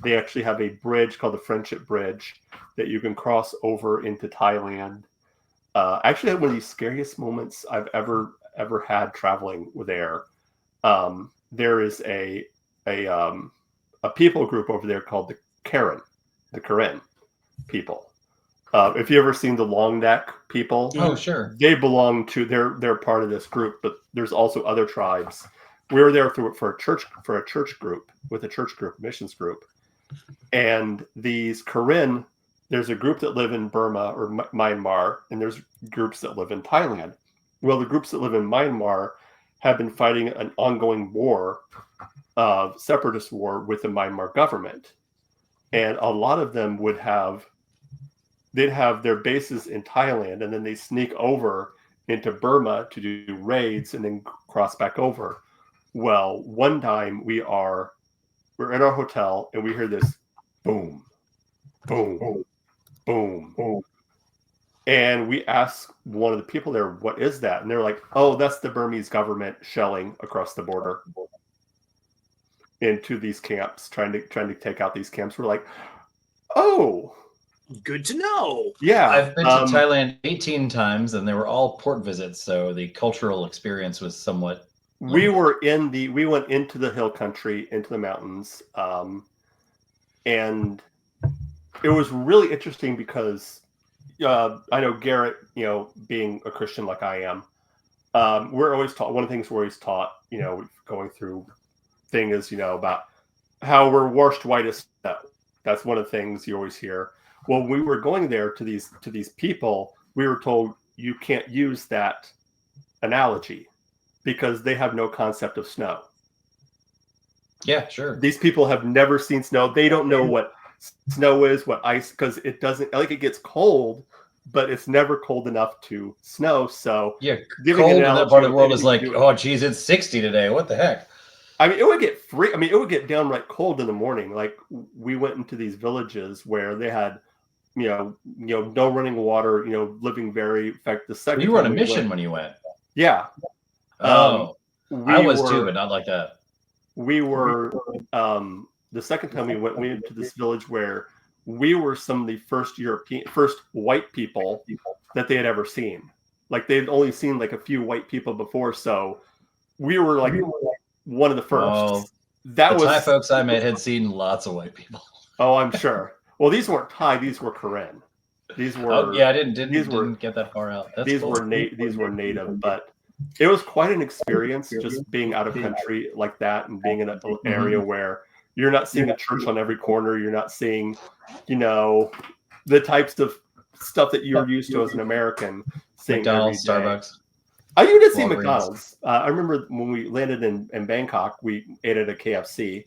S2: They actually have a bridge called the Friendship Bridge that you can cross over into Thailand. I actually had one of the scariest moments I've ever had traveling there. There is a people group over there called the Karen people. If you ever seen the long neck people,
S3: oh sure,
S2: they belong to they're part of this group, but there's also other tribes. We were there for a church group missions group, and these Karen, there's a group that live in Burma or Myanmar, and there's groups that live in Thailand. Well, the groups that live in Myanmar have been fighting an ongoing war, separatist war with the Myanmar government, and a lot of them they'd have their bases in Thailand, and then they sneak over into Burma to do raids and then cross back over. Well, one time we're in our hotel and we hear this boom, boom, boom, boom. And we asked one of the people there, what is that? And they're like, oh, that's the Burmese government shelling across the border into these camps, trying to take out these camps. We're like, oh,
S4: good to know.
S2: Yeah.
S3: I've been to Thailand 18 times, and they were all port visits, so the cultural experience was somewhat
S2: limited. We went into the hill country, into the mountains, and it was really interesting because I know Garrett, being a Christian like I am, we're always taught, one of the things we're always taught, going through thing is, about how we're washed white as snow. That's one of the things you always hear. Well, we were going there to these people, we were told you can't use that analogy because they have no concept of snow.
S3: Yeah, sure.
S2: These people have never seen snow. They don't know what snow is, what ice, because it doesn't, like, it gets cold, but it's never cold enough to snow. So
S3: yeah, cold in that part of the world is like, oh geez, it's 60 today. What the heck?
S2: I mean, it would get downright cold in the morning. Like, we went into these villages where they had, no running water, living very, in fact, the second
S3: you were on a mission when you went.
S2: Yeah.
S3: Oh, I was too, but not like that.
S2: We were, the second time we went into this village where we were some of the first white people that they had ever seen. Like, they'd only seen like a few white people before. So we were like one of the first.
S3: Oh, Thai folks I met had seen lots of white people.
S2: Oh, I'm sure. Well, these weren't Thai; these were Karen. These were.
S3: Oh, yeah, I didn't get that far out.
S2: These were native, but it was quite an experience just being out of country like that and being in an area where you're not seeing a church on every corner. You're not seeing, the types of stuff that you're used to as an American. Seeing
S3: McDonald's, Starbucks.
S2: You did see McDonald's. I remember when we landed in Bangkok, we ate at a KFC.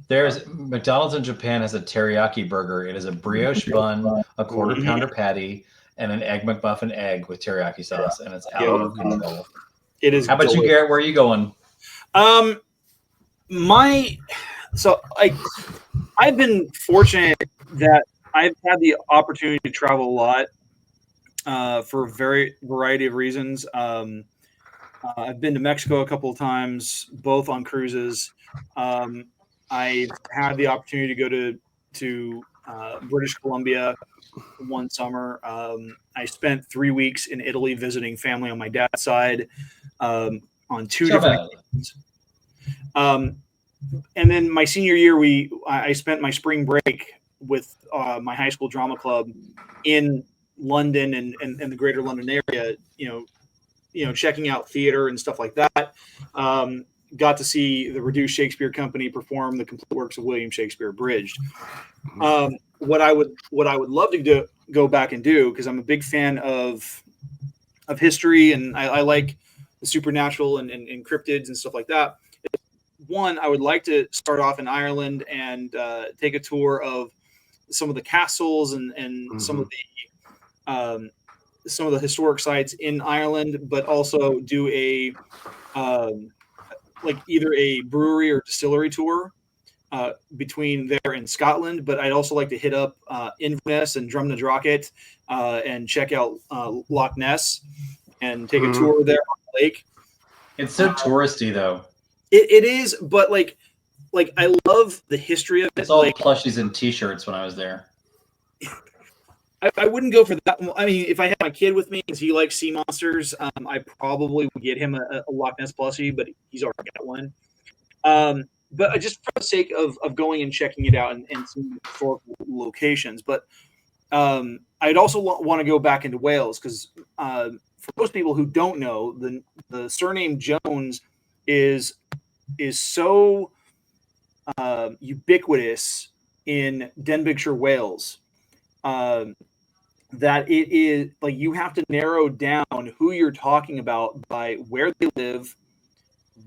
S3: There's McDonald's in Japan has a teriyaki burger. It is a brioche bun, a quarter pounder patty, and an egg McMuffin egg with teriyaki sauce, and it's out of control.
S4: It is.
S3: How about you, Garrett? Where are you going?
S2: Um,
S4: I've been fortunate that I've had the opportunity to travel a lot for a variety of reasons. I've been to Mexico a couple of times, both on cruises. I've had the opportunity to go to British Columbia one summer. I spent 3 weeks in Italy visiting family on my dad's side on two different occasions. And then my senior year, I spent my spring break with my high school drama club in London and the greater London area, checking out theater and stuff like that. Got to see the Reduced Shakespeare Company perform the complete works of William Shakespeare abridged. What I would love to go back and do, because I'm a big fan of history and I like the supernatural and cryptids and stuff like that. One, I would like to start off in Ireland and take a tour of some of the castles and some of the historic sites in Ireland, but also do either a brewery or distillery tour between there and Scotland, but I'd also like to hit up Inverness and Drumnadrochit and check out Loch Ness and take a tour there on the lake.
S3: It's so touristy, though.
S4: It is, but like I love the history of it.
S3: It's all plushies and T-shirts when I was there.
S4: I wouldn't go for that. I mean, if I had my kid with me because he likes sea monsters, I probably would get him a Loch Ness plushie, but he's already got one. But just for the sake of going and checking it out and some historical locations. But I'd also want to go back into Wales because for most people who don't know, the surname Jones is so ubiquitous in Denbighshire, Wales. That it is like you have to narrow down who you're talking about by where they live,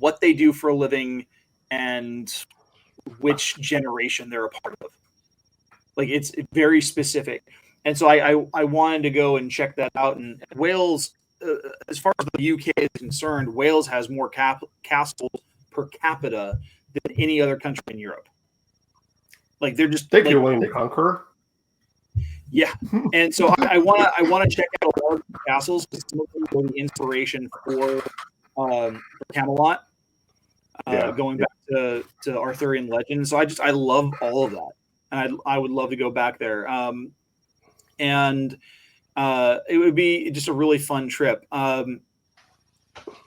S4: what they do for a living, and which generation they're a part of. Like it's very specific. And so I wanted to go and check that out. And Wales, as far as the UK is concerned, Wales has more castles per capita than any other country in Europe. Like they're just
S2: you're willing to conquer.
S4: Yeah, and so I want to check out a lot of the castles because some of them were the inspiration for Camelot, going back to Arthurian legends. So I love all of that, and I would love to go back there. And it would be just a really fun trip. I'd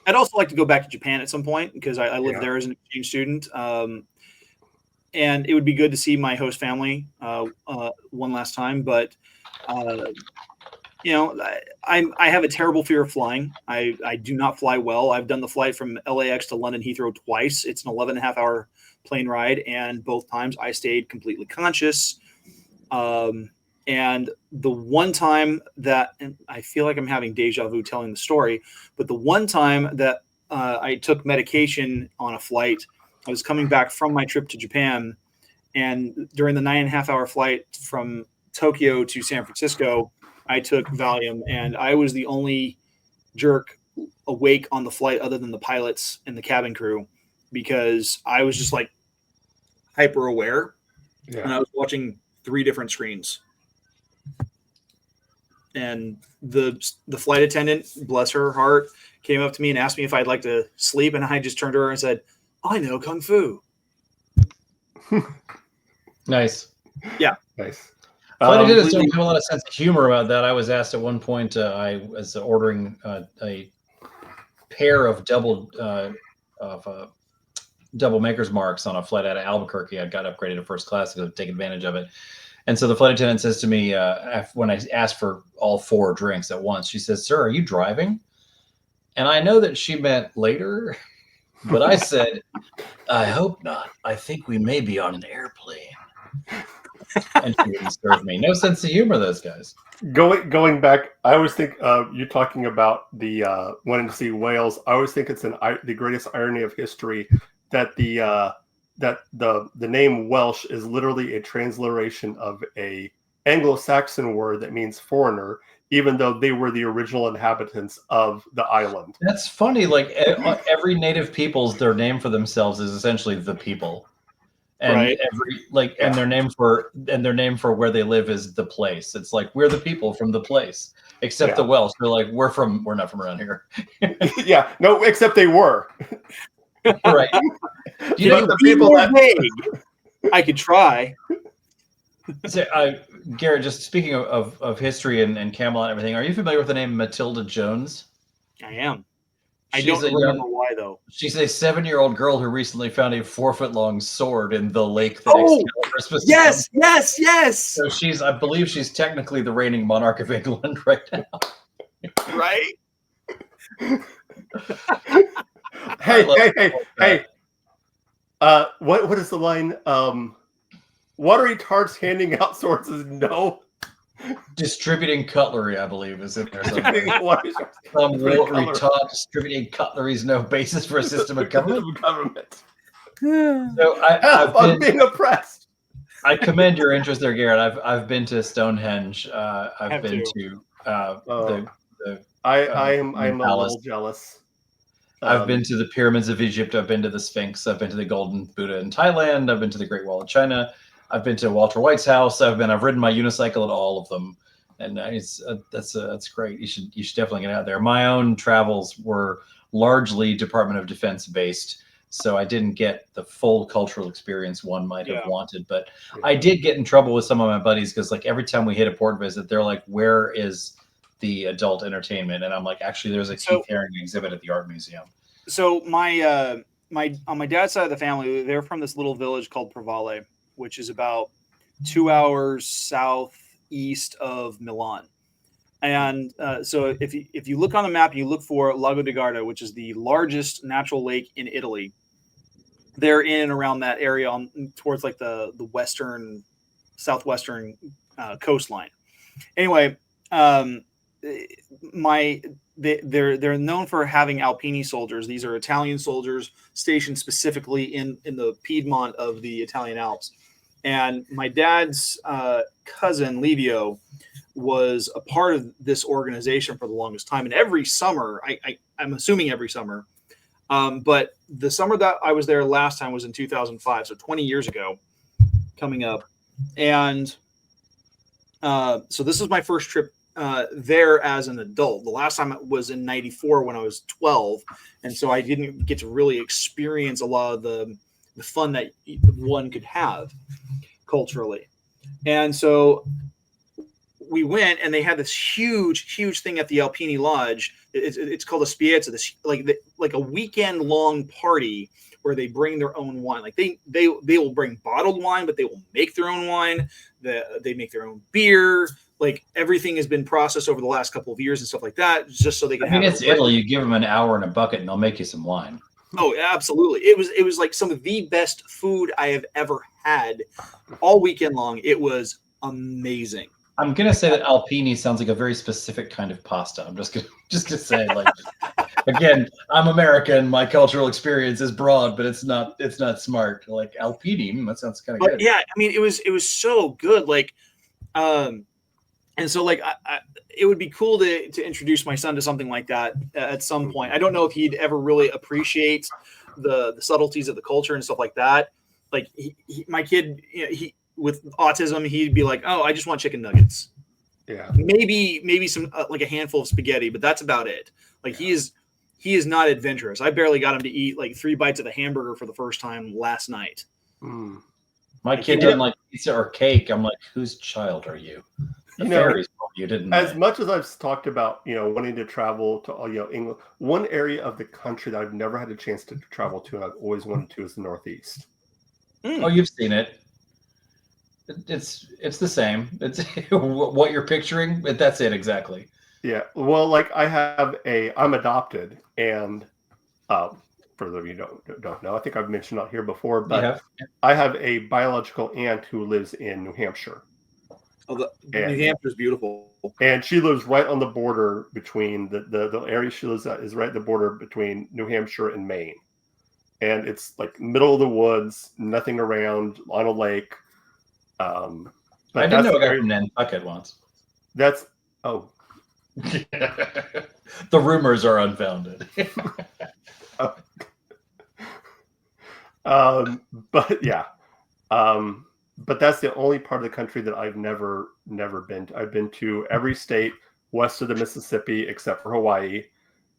S4: also like to go back to Japan at some point because I lived there as an exchange student. And it would be good to see my host family one last time. But, you know, I have a terrible fear of flying. I do not fly well. I've done the flight from LAX to London Heathrow twice. It's an 11.5-hour plane ride. And both times I stayed completely conscious. And the one time that, and I feel like I'm having deja vu telling the story, but the one time that I took medication on a flight, I was coming back from my trip to Japan, and during the 9.5-hour flight from Tokyo to San Francisco, I took Valium, and I was the only jerk awake on the flight other than the pilots and the cabin crew because I was just like hyper aware, and I was watching 3 different screens. And the flight attendant, bless her heart, came up to me and asked me if I'd like to sleep, and I just turned to her and said, I know Kung Fu.
S3: Nice.
S4: Yeah.
S2: Nice.
S3: Flight attendants don't have a lot of sense of humor about that. I was asked at one point, I was ordering a pair of double Maker's Marks on a flight out of Albuquerque. I got upgraded to first class to take advantage of it. And so the flight attendant says to me, when I asked for all 4 drinks at once, she says, "Sir, are you driving?" And I know that she meant later. But I said, I hope not. I think we may be on an airplane. And she wouldn't serve me. No sense of humor, those guys.
S2: Going back, I always think you're talking about the wanting to see Wales. I always think it's the greatest irony of history that the name Welsh is literally a transliteration of a Anglo-Saxon word that means foreigner, even though they were the original inhabitants of the island.
S3: That's funny. Like every native people's, their name for themselves is essentially the people, and and their name for where they live is the place. It's like we're the people from the place, except the Welsh. They're like we're not from around here.
S2: Yeah, no, except they were.
S3: Right.
S4: You know the people that I could try.
S3: So, Garrett, just speaking of history and Camelot and everything, are you familiar with the name Matilda Jones?
S4: I am. I don't remember why, though.
S3: She's a 7-year-old girl who recently found a 4-foot-long sword in the lake that Excalibur is supposed to come.
S4: Yes.
S3: So I believe she's technically the reigning monarch of England right now.
S4: Right?
S2: Hey. What is the line? Watery tarts handing out swords is no.
S3: Distributing cutlery, I believe, is in there somewhere. Some watery tart distributing cutlery is no basis for a system of government. So
S2: I'm being oppressed.
S3: I commend your interest there, Garrett. I've been to Stonehenge. I am a little jealous. I've been to the pyramids of Egypt. I've been to the Sphinx. I've been to the Golden Buddha in Thailand. I've been to the Great Wall of China. I've been to Walter White's house. I've ridden my unicycle at all of them, and that's great. You should definitely get out there. My own travels were largely Department of Defense based, so I didn't get the full cultural experience one might have wanted. But I did get in trouble with some of my buddies because like every time we hit a port visit, they're like, "Where is the adult entertainment?" And I'm like, "Actually, there's a Keith Haring exhibit at the art museum."
S4: So my on my dad's side of the family, they're from this little village called Provale, which is about 2 hours southeast of Milan. And so if you look on the map and you look for Lago di Garda, which is the largest natural lake in Italy, they're in and around that area towards like the southwestern coastline. Anyway, they're known for having Alpini soldiers. These are Italian soldiers stationed specifically in the Piedmont of the Italian Alps. And my dad's cousin, Livio, was a part of this organization for the longest time. And every summer, I'm assuming every summer, but the summer that I was there last time was in 2005, so 20 years ago, coming up. And so this is my first trip there as an adult. The last time it was in 94 when I was 12. And so I didn't get to really experience a lot of the fun that one could have culturally. And so we went, and they had this huge thing at the Alpini Lodge. It's called a Spiezza, this like a weekend long party where they bring their own wine. Like they will bring bottled wine, but they will make their own wine. They make their own beer. Like everything has been processed over the last couple of years and stuff like that, just so they can.
S3: I mean, it's Italy. You give them an hour in a bucket, and they'll make you some wine.
S4: Oh, absolutely! It was like some of the best food I have ever had all weekend long. It was amazing.
S3: I'm gonna say that Alpini sounds like a very specific kind of pasta. I'm just gonna say, like, again, I'm American. My cultural experience is broad, but it's not smart. Like Alpini, that sounds kind of good.
S4: Yeah, I mean, it was so good. Like, and so like it would be cool to introduce my son to something like that at some point. I don't know if he'd ever really appreciate the subtleties of the culture and stuff like that. Like my kid, he with autism, he'd be like, "Oh, I just want chicken nuggets."
S2: Yeah.
S4: Maybe some like a handful of spaghetti, but that's about it. Like he is not adventurous. I barely got him to eat like 3 bites of a hamburger for the first time last night.
S2: Mm.
S3: My kid didn't like pizza or cake. I'm like, whose child are you? You didn't.
S2: As much as I've talked about, wanting to travel to, England, one area of the country that I've never had a chance to travel to, and I've always wanted to, is the Northeast.
S3: Oh, you've seen it. It's the same. It's what you're picturing. That's it exactly.
S2: Yeah. Well, like I'm adopted, and for those of you who don't know, I think I've mentioned out here before, but I have a biological aunt who lives in New Hampshire.
S4: Oh, New Hampshire is beautiful.
S2: And she lives right on the border between the area she lives at is right at the border between New Hampshire and Maine. And it's like middle of the woods, nothing around, on a lake.
S3: I didn't know a guy from Nantucket once.
S2: The
S3: rumors are unfounded.
S2: But yeah. But that's the only part of the country that I've never been to. I've been to every state west of the Mississippi except for Hawaii,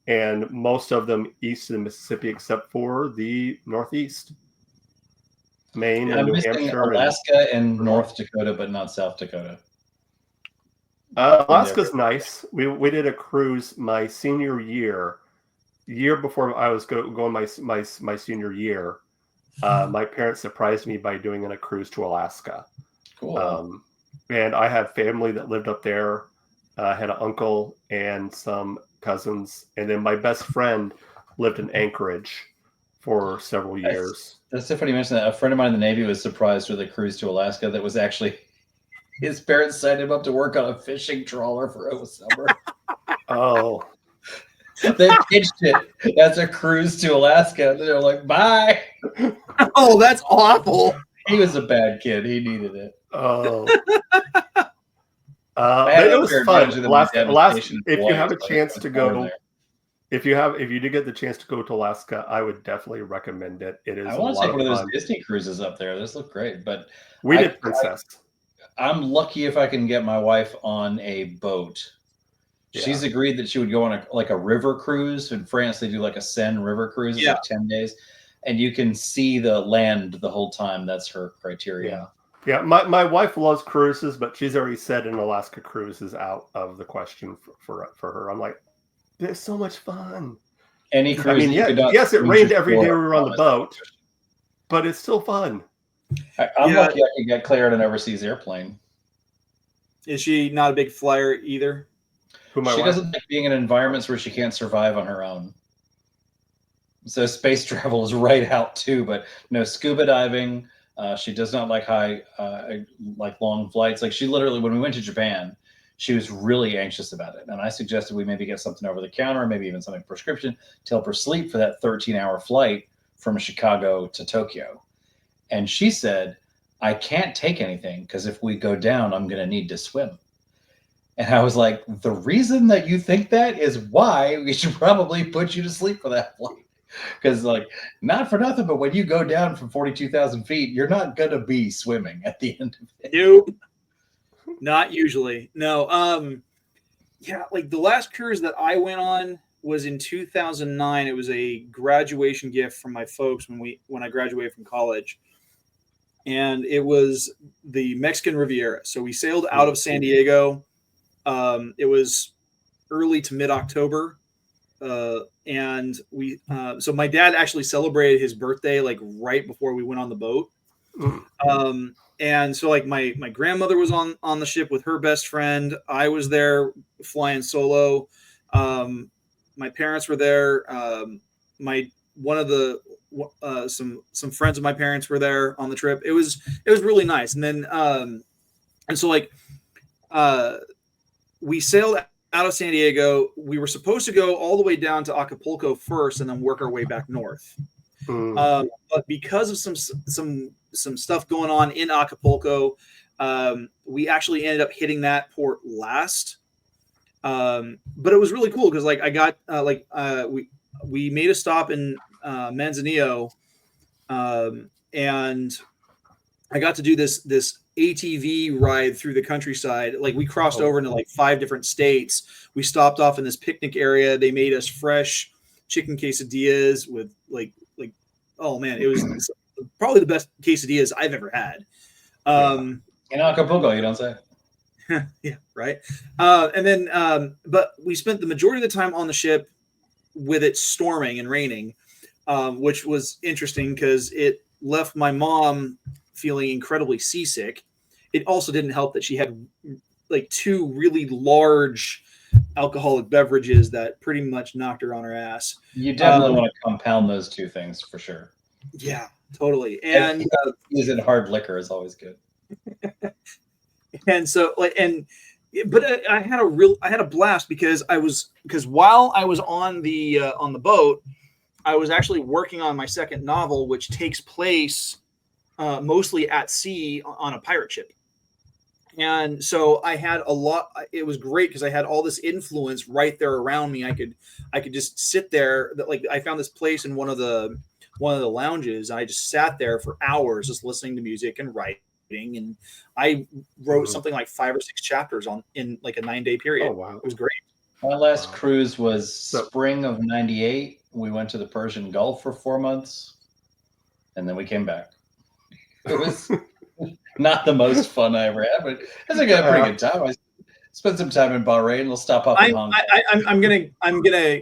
S2: and most of them east of the Mississippi except for the Northeast. Maine and New Hampshire.
S3: Alaska and North Dakota, but not South Dakota.
S2: Alaska's nice. We did a cruise my senior year before I was going my senior year. My parents surprised me by doing a cruise to Alaska.
S3: Cool.
S2: And I have family that lived up there. I had an uncle and some cousins, and then my best friend lived in Anchorage for several years.
S3: That's so funny you mentioned that. A friend of mine in the Navy was surprised with a cruise to Alaska that was actually his parents signed him up to work on a fishing trawler for a summer.
S2: Oh.
S3: They pitched it as a cruise to Alaska. They're like, bye.
S4: Oh, that's awful.
S3: He was a bad kid. He needed it.
S2: Oh. But it was fun. Alaska, if you have a chance to go, if you do get the chance to go to Alaska, I would definitely recommend it. It is
S3: I
S2: a
S3: want to
S2: lot
S3: take
S2: of
S3: one of
S2: fun.
S3: those Disney cruises up there. Those look great, but
S2: We did Princess.
S3: I'm lucky if I can get my wife on a boat. She's agreed that she would go on a river cruise. In France, they do like a Seine river cruise. It's like 10 days. And you can see the land the whole time. That's her criteria.
S2: Yeah. My wife loves cruises, but she's already said an Alaska cruise is out of the question for her. I'm like, it's so much fun.
S3: Any cruise.
S2: I mean, yes, it rained every day we were on the boat, but it's still fun.
S3: I'm lucky I could get Claire in an overseas airplane.
S4: Is she not a big flyer either?
S3: She doesn't like being in environments where she can't survive on her own. So space travel is right out too, but no scuba diving. She does not like like long flights. Like she literally, when we went to Japan, she was really anxious about it. And I suggested we maybe get something over the counter, maybe even something prescription to help her sleep for that 13-hour flight from Chicago to Tokyo. And she said, I can't take anything because if we go down, I'm going to need to swim. And I was like, the reason that you think that is why we should probably put you to sleep for that flight. Because, like, not for nothing, but when you go down from 42,000 feet, you're not going to be swimming at the end of it.
S4: Nope. Not usually. No. Yeah, like the last cruise that I went on was in 2009. It was a graduation gift from my folks when I graduated from college. And it was the Mexican Riviera. So we sailed out of San Diego. It was early to mid-October. And so my dad actually celebrated his birthday like right before we went on the boat. And so like my grandmother was on the ship with her best friend. I was there flying solo. My parents were there. Some friends of my parents were there on the trip. It was really nice. And then and so like we sailed out of San Diego. We were supposed to go all the way down to Acapulco first and then work our way back north. But because of some stuff going on in Acapulco, we actually ended up hitting that port last. But it was really cool because like I got we made a stop in Manzanillo, and I got to do this ATV ride through the countryside. Like we crossed over into like 5 different states. We stopped off in this picnic area. They made us fresh chicken quesadillas with like oh man, it was probably the best quesadillas I've ever had.
S3: In Acapulco, you don't say.
S4: Yeah, right. And then but we spent the majority of the time on the ship with it storming and raining, which was interesting because it left my mom feeling incredibly seasick. It also didn't help that she had like 2 really large alcoholic beverages that pretty much knocked her on her ass.
S3: You definitely want to compound those 2 things for sure.
S4: Yeah, totally. And
S3: using hard liquor is always good.
S4: And so like but I had a blast because while I was on the boat, I was actually working on my second novel, which takes place mostly at sea on a pirate ship. And so I had it was great because I had all this influence right there around me. I could just sit there. Like I found this place in one of the lounges. I just sat there for hours just listening to music and writing. And I wrote something like 5 or 6 chapters in like a 9-day period.
S2: Oh, wow.
S4: It was great.
S3: My last cruise was spring of '98. We went to the Persian Gulf for 4 months, and then we came back. It was not the most fun I ever had, but I think I had a pretty good time. I spent some time in Bahrain. We'll stop up in Hong Kong.
S4: I'm gonna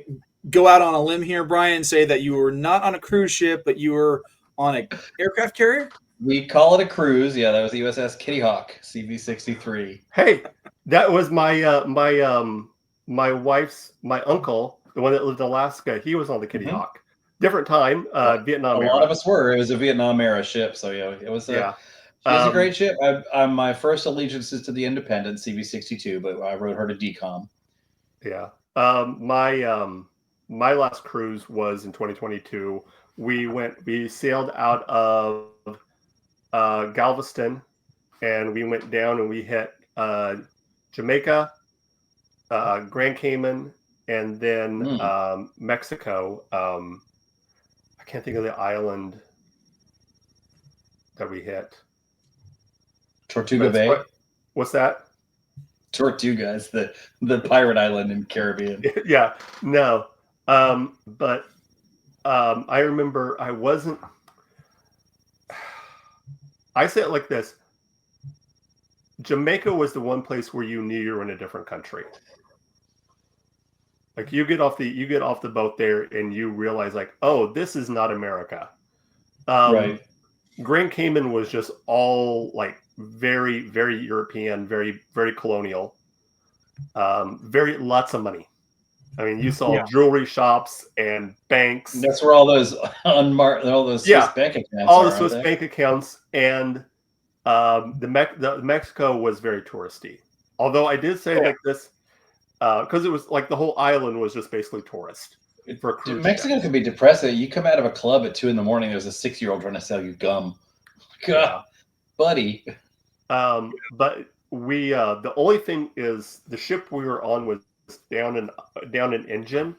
S4: go out on a limb here, Brian, and say that you were not on a cruise ship, but you were on an aircraft carrier.
S3: We call it a cruise. Yeah, that was the USS Kitty Hawk, CV-63.
S2: Hey, that was my uncle, the one that lived in Alaska. He was on the Kitty Hawk. Different time, Vietnam era.
S3: A lot of us were. It was a Vietnam era ship, so yeah, it was. It was a great ship. My first allegiance is to the Independent, CV-62, but I rode her to DCOM.
S2: Yeah. My last cruise was in 2022. We sailed out of Galveston, and we went down and we hit Jamaica, Grand Cayman, and then Mexico. I can't think of the island that we hit.
S3: Tortuga Bay.
S2: What's that?
S3: Tortuga is the pirate island in Caribbean.
S2: Yeah, no. But I remember I say it like this. Jamaica was the one place where you knew you were in a different country. Like you get off the boat there and you realize like, oh, this is not America.
S3: Right.
S2: Grand Cayman was just all like very, very European, very, very colonial, very lots of money. I mean, you saw jewelry shops and banks.
S3: That's where all those Swiss bank accounts
S2: all the Swiss bank accounts, and the Mexico was very touristy. Although I did say like this, because it was like the whole island was just basically tourist.
S3: Mexico can be depressing. You come out of a club at 2 a.m. There's a 6-year-old trying to sell you gum. God, buddy.
S2: But we the only thing is the ship we were on was down an engine,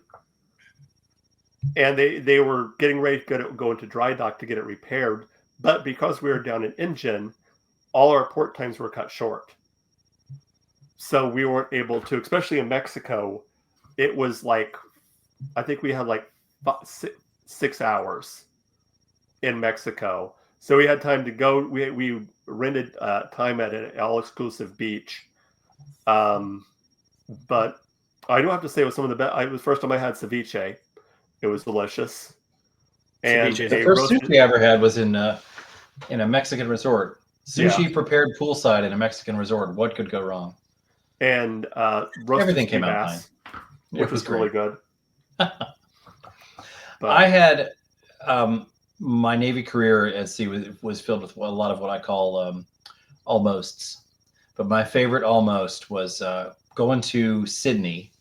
S2: and they were getting ready to go into dry dock to get it repaired. But because we were down an engine, all our port times were cut short. So we weren't able to, especially in Mexico, it was like, I think we had like 6 hours in Mexico. So we had time to go. We rented time at an all-exclusive beach. But I do have to say it was some of the best. It was the first time I had ceviche. It was delicious. And
S3: the first sushi I ever had was in a Mexican resort. Sushi prepared poolside in a Mexican resort. What could go wrong?
S2: And
S3: everything came out fine,
S2: which was really good.
S3: But I had my Navy career at sea was filled with a lot of what I call almosts. But my favorite almost was going to Sydney.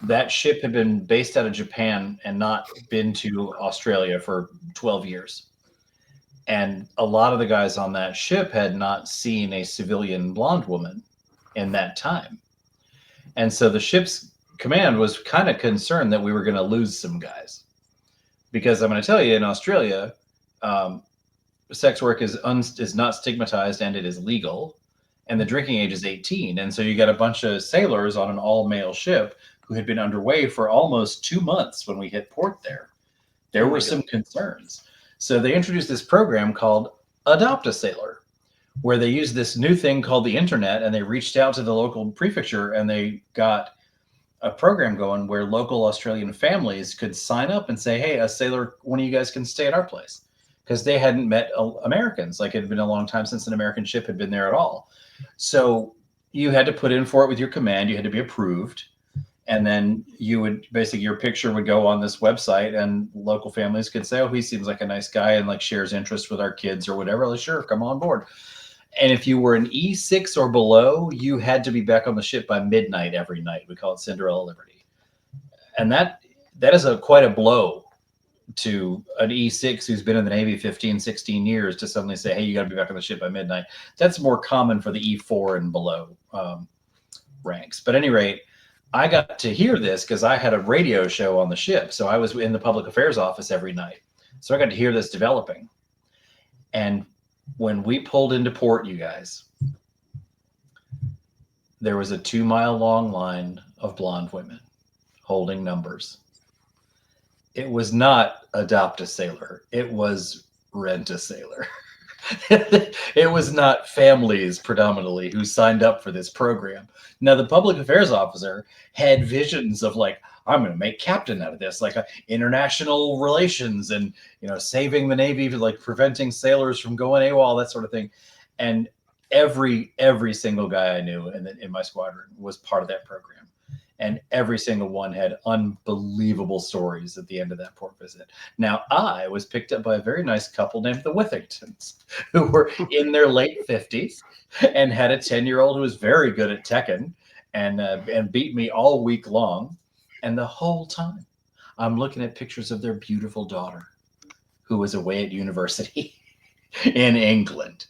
S3: That ship had been based out of Japan and not been to Australia for 12 years. And a lot of the guys on that ship had not seen a civilian blonde woman in that time. And so the ship's command was kind of concerned that we were going to lose some guys. Because I'm going to tell you, in Australia, sex work is not stigmatized and it is legal. And the drinking age is 18. And so you got a bunch of sailors on an all-male ship who had been underway for almost 2 months when we hit port there. There were some concerns. So they introduced this program called Adopt a Sailor, where they used this new thing called the internet, and they reached out to the local prefecture and they got a program going where local Australian families could sign up and say, hey, a sailor, one of you guys can stay at our place. Because they hadn't met Americans. Like it had been a long time since an American ship had been there at all. So you had to put in for it with your command. You had to be approved. And then you would basically, your picture would go on this website and local families could say, oh, he seems like a nice guy and like shares interest with our kids or whatever. Like, sure, come on board. And if you were an E6 or below, you had to be back on the ship by midnight every night. We call it Cinderella Liberty. And that is quite a blow to an E6 who's been in the Navy 15, 16 years to suddenly say, hey, you got to be back on the ship by midnight. That's more common for the E4 and below ranks. But at any rate, I got to hear this because I had a radio show on the ship. So I was in the public affairs office every night. So I got to hear this developing. And when we pulled into port, you guys, there was a 2-mile long line of blonde women holding numbers. It was not Adopt a Sailor. It was Rent a Sailor. It was not families predominantly who signed up for this program. Now, the public affairs officer had visions of like, I'm going to make captain out of this, like international relations and, saving the Navy, like preventing sailors from going AWOL, that sort of thing. And every single guy I knew in my squadron was part of that program. And every single one had unbelievable stories at the end of that port visit. Now, I was picked up by a very nice couple named the Withingtons, who were in their late 50s and had a 10-year-old who was very good at Tekken and beat me all week long. And the whole time, I'm looking at pictures of their beautiful daughter, who was away at university in England.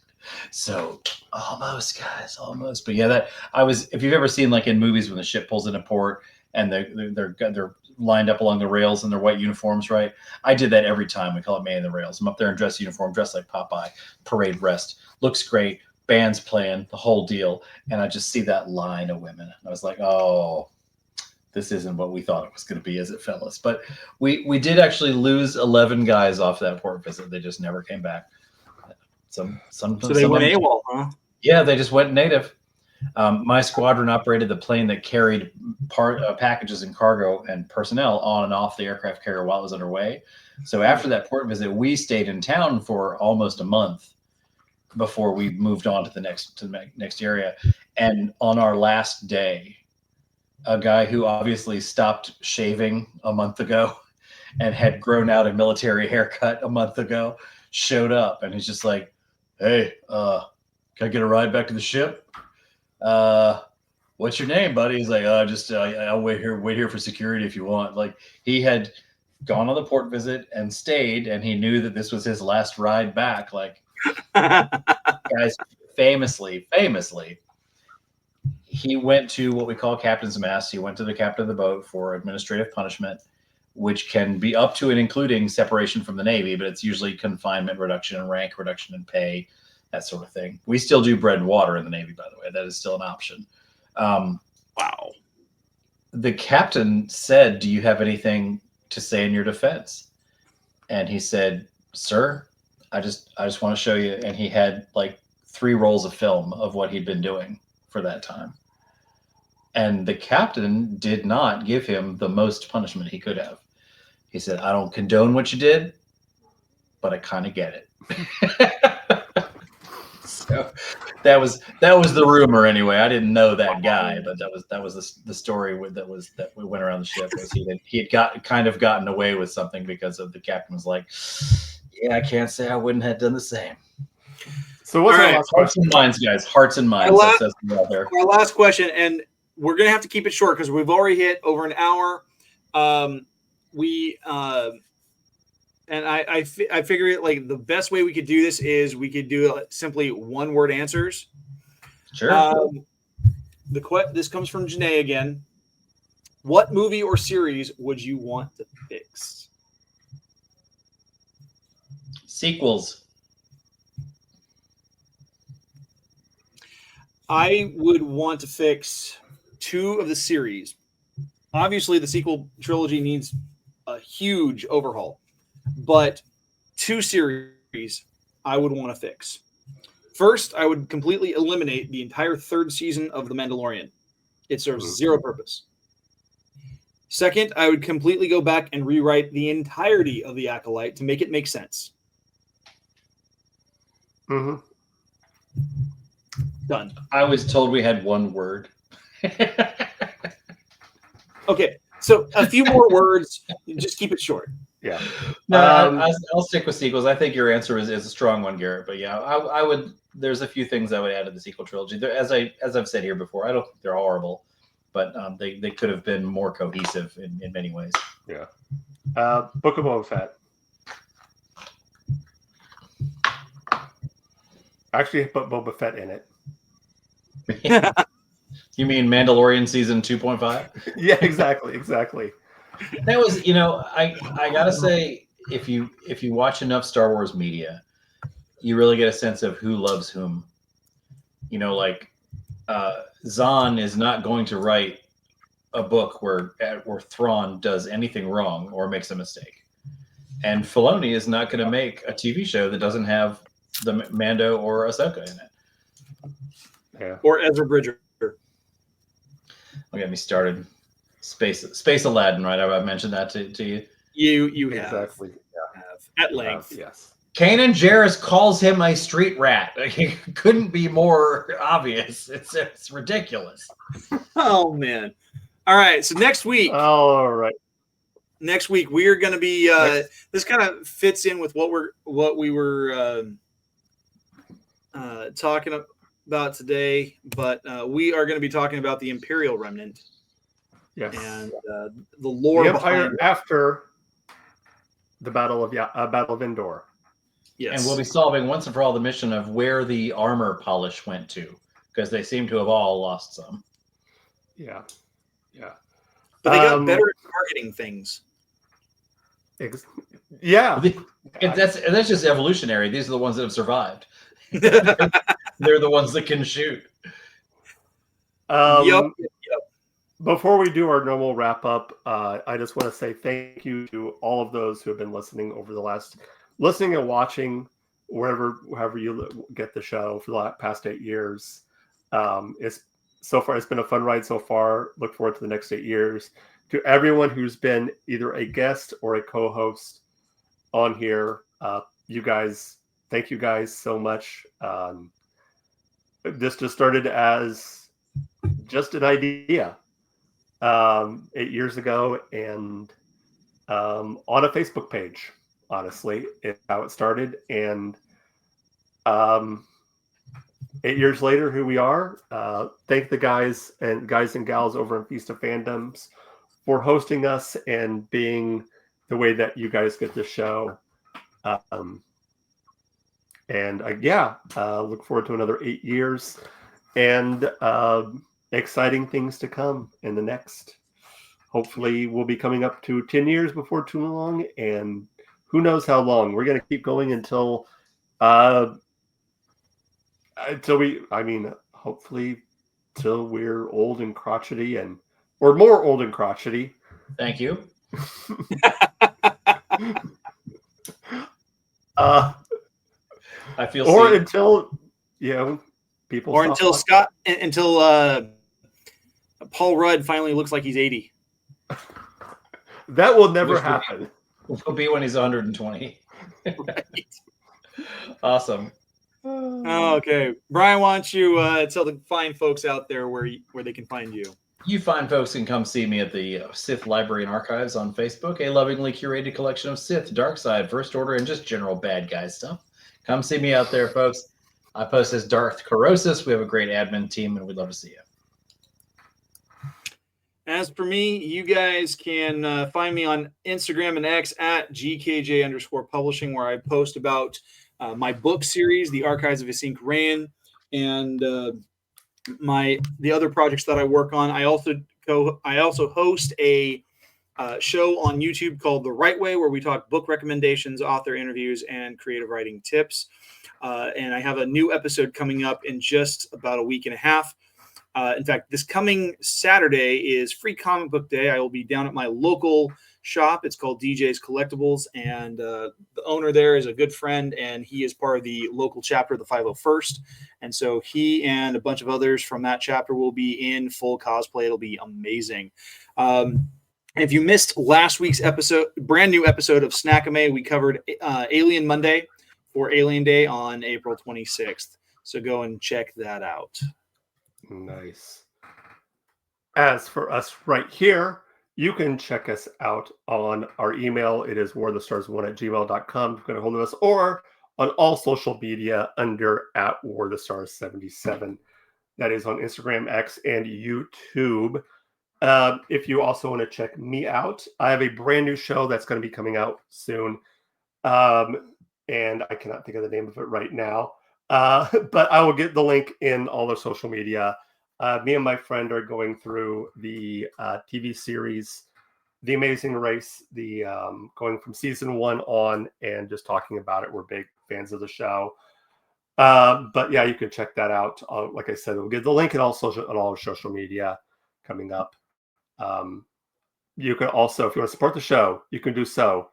S3: So almost, guys, almost. But yeah, if you've ever seen like in movies when the ship pulls into port and they're lined up along the rails in their white uniforms, right? I did that every time. We call it manning the rails. I'm up there in dress uniform, dressed like Popeye, parade rest. Looks great. Band's playing, the whole deal. And I just see that line of women. I was like, oh, this isn't what we thought it was going to be, is it, fellas? But we did actually lose 11 guys off that port visit. They just never came back. So
S4: they went AWOL, huh?
S3: Yeah, they just went native. My squadron operated the plane that carried packages and cargo and personnel on and off the aircraft carrier while it was underway. So after that port visit, we stayed in town for almost a month before we moved on to the next area. And on our last day, a guy who obviously stopped shaving a month ago and had grown out a military haircut a month ago showed up, and he's just like, "Hey, can I get a ride back to the ship? What's your name, buddy?" He's like, I'll wait here for security if you want." Like, he had gone on the port visit and stayed, and he knew that this was his last ride back. Like, guys, famously, he went to what we call captain's mast. He went to the captain of the boat for administrative punishment, which can be up to and including separation from the Navy, but it's usually confinement, reduction in rank, reduction in pay, that sort of thing. We still do bread and water in the Navy, by the way. That is still an option.
S4: Wow.
S3: The captain said, "Do you have anything to say in your defense?" And he said, "Sir, I just want to show you." And he had like 3 rolls of film of what he'd been doing for that time. And the captain did not give him the most punishment he could have. He said, "I don't condone what you did, but I kind of get it." So that was the rumor anyway. I didn't know that guy, but that was the story that we went around the ship. Was he had gotten away with something because of the captain was like, "Yeah, I can't say I wouldn't have done the same."
S2: So what's our
S3: last hearts and minds, guys? Hearts and minds.
S4: Our last question, and we're gonna have to keep it short because we've already hit over an hour. And I figure it like the best way we could do this is we could do it simply 1-word answers.
S3: Sure.
S4: This comes from Janae again. What movie or series would you want to fix?
S3: Sequels.
S4: I would want to fix 2 of the series. Obviously, the sequel trilogy needs a huge overhaul, but 2 series I would want to fix. First, I would completely eliminate the entire 3rd season of The Mandalorian. It serves 0 purpose. Second, I would completely go back and rewrite the entirety of The Acolyte to make it make sense.
S2: Mm-hmm.
S4: Done.
S3: I was told we had 1 word.
S4: Okay, so a few more words. Just keep it short.
S2: Yeah.
S3: No, I'll stick with sequels. I think your answer is a strong one, Garrett. But yeah, I would. There's a few things I would add to the sequel trilogy. As I've said here before, I don't think they're horrible, but they could have been more cohesive in many ways.
S2: Yeah. Book of Boba Fett. Actually, put Boba Fett in it.
S3: You mean Mandalorian season 2.5?
S2: Yeah, exactly.
S3: That was, I gotta say, if you watch enough Star Wars media, you really get a sense of who loves whom. Zahn is not going to write a book where Thrawn does anything wrong or makes a mistake, and Filoni is not going to make a TV show that doesn't have the Mando or Ahsoka in it.
S2: Yeah.
S4: Or Ezra Bridger.
S3: Don't get me started. Space Aladdin, right? I've mentioned that to you.
S4: You have.
S2: Exactly.
S4: Have. At length.
S2: Yes.
S3: Kanan Jarrus calls him a street rat. It couldn't be more obvious. It's ridiculous.
S4: Oh man! All right. So next week.
S2: All right.
S4: Next week we are going to be. This kind of fits in with what we were talking about today, but we are going to be talking about the Imperial Remnant.
S2: Yes.
S4: And the lore
S2: the Empire
S4: behind
S2: after the Battle of Endor.
S4: Yes.
S3: And we'll be solving once and for all the mission of where the armor polish went to, because they seem to have all lost some.
S2: Yeah.
S4: But they got better at targeting things.
S2: Yeah.
S3: That's just evolutionary. These are the ones that have survived. They're the ones that can shoot.
S4: Yep.
S2: Before we do our normal wrap up, I just want to say thank you to all of those who have been listening over the listening and watching however you get the show for the past 8 years. It's been a fun ride so far. Look forward to the next 8 years. To everyone who's been either a guest or a co-host on here, you guys, thank you guys so much. This just started as just an idea 8 years ago, and on a Facebook page. Honestly, it's how it started, and 8 years later, who we are. Thank the guys and gals over in Feast of Fandoms for hosting us and being the way that you guys get the show. Look forward to another 8 years and exciting things to come in the next. Hopefully, we'll be coming up to 10 years before too long, and who knows how long. We're going to keep going until hopefully till we're old and crotchety or more old and crotchety.
S3: Thank you. I feel
S2: or
S3: seen.
S2: Until people,
S4: or until Paul Rudd finally looks like he's 80.
S2: That will never happen.
S3: Which will be when he's 120.
S4: Right.
S3: Awesome.
S4: Okay, Brian, why don't you tell the fine folks out there where they can find you?
S3: You fine folks can come see me at the Sith Library and Archives on Facebook, a lovingly curated collection of Sith, Dark Side, First Order, and just general bad guy stuff. Come see me out there, folks. I post as Darth Corrosis. We have a great admin team, and we'd love to see you.
S4: As for me, you guys can find me on Instagram and X at GKJ_publishing, where I post about my book series, The Archives of Yasin Koran, and the other projects that I work on. I also host a show on YouTube called The Right Way, where we talk book recommendations, author interviews, and creative writing tips. And I have a new episode coming up in just about a week and a half. In fact, this coming Saturday is Free Comic Book Day. I will be down at my local shop. It's called DJ's Collectibles, and the owner there is a good friend, and he is part of the local chapter of the 501st. And so he and a bunch of others from that chapter will be in full cosplay. It'll be amazing. If you missed last week's episode, brand new episode of Snackame, we covered Alien Monday for Alien Day on April 26th. So go and check that out.
S2: Nice. As for us right here, you can check us out on our email. It is warthestars1@gmail.com. You can get a hold of us, or on all social media under @warthestars77. That is on Instagram, X, and YouTube. If you also want to check me out, I have a brand new show that's going to be coming out soon. And I cannot think of the name of it right now. But I will get the link in all the social media. Me and my friend are going through the TV series, The Amazing Race, going from season 1 on, and just talking about it. We're big fans of the show. But yeah, you can check that out. Like I said, we'll get the link in all social media coming up. You can also, if you want to support the show, you can do so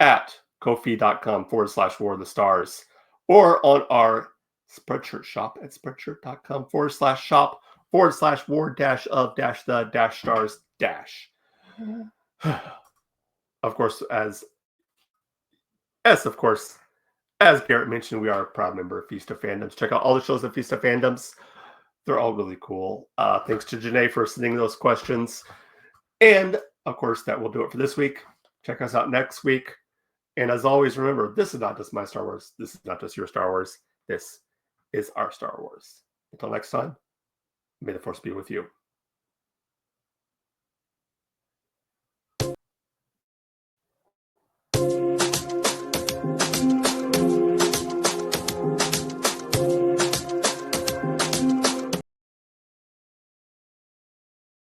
S2: at ko-fi.com/War of the Stars, or on our Spreadshirt shop at spreadshirt.com/shop/war-of-the-stars-. Of course, as Garrett mentioned, we are a proud member of Feast of Fandoms. Check out all the shows at Feast of Fandoms. They're all really cool. Thanks to Janae for sending those questions. And of course, that will do it for this week. Check us out next week. And as always, remember, this is not just my Star Wars. This is not just your Star Wars. This is our Star Wars. Until next time, may the Force be with you.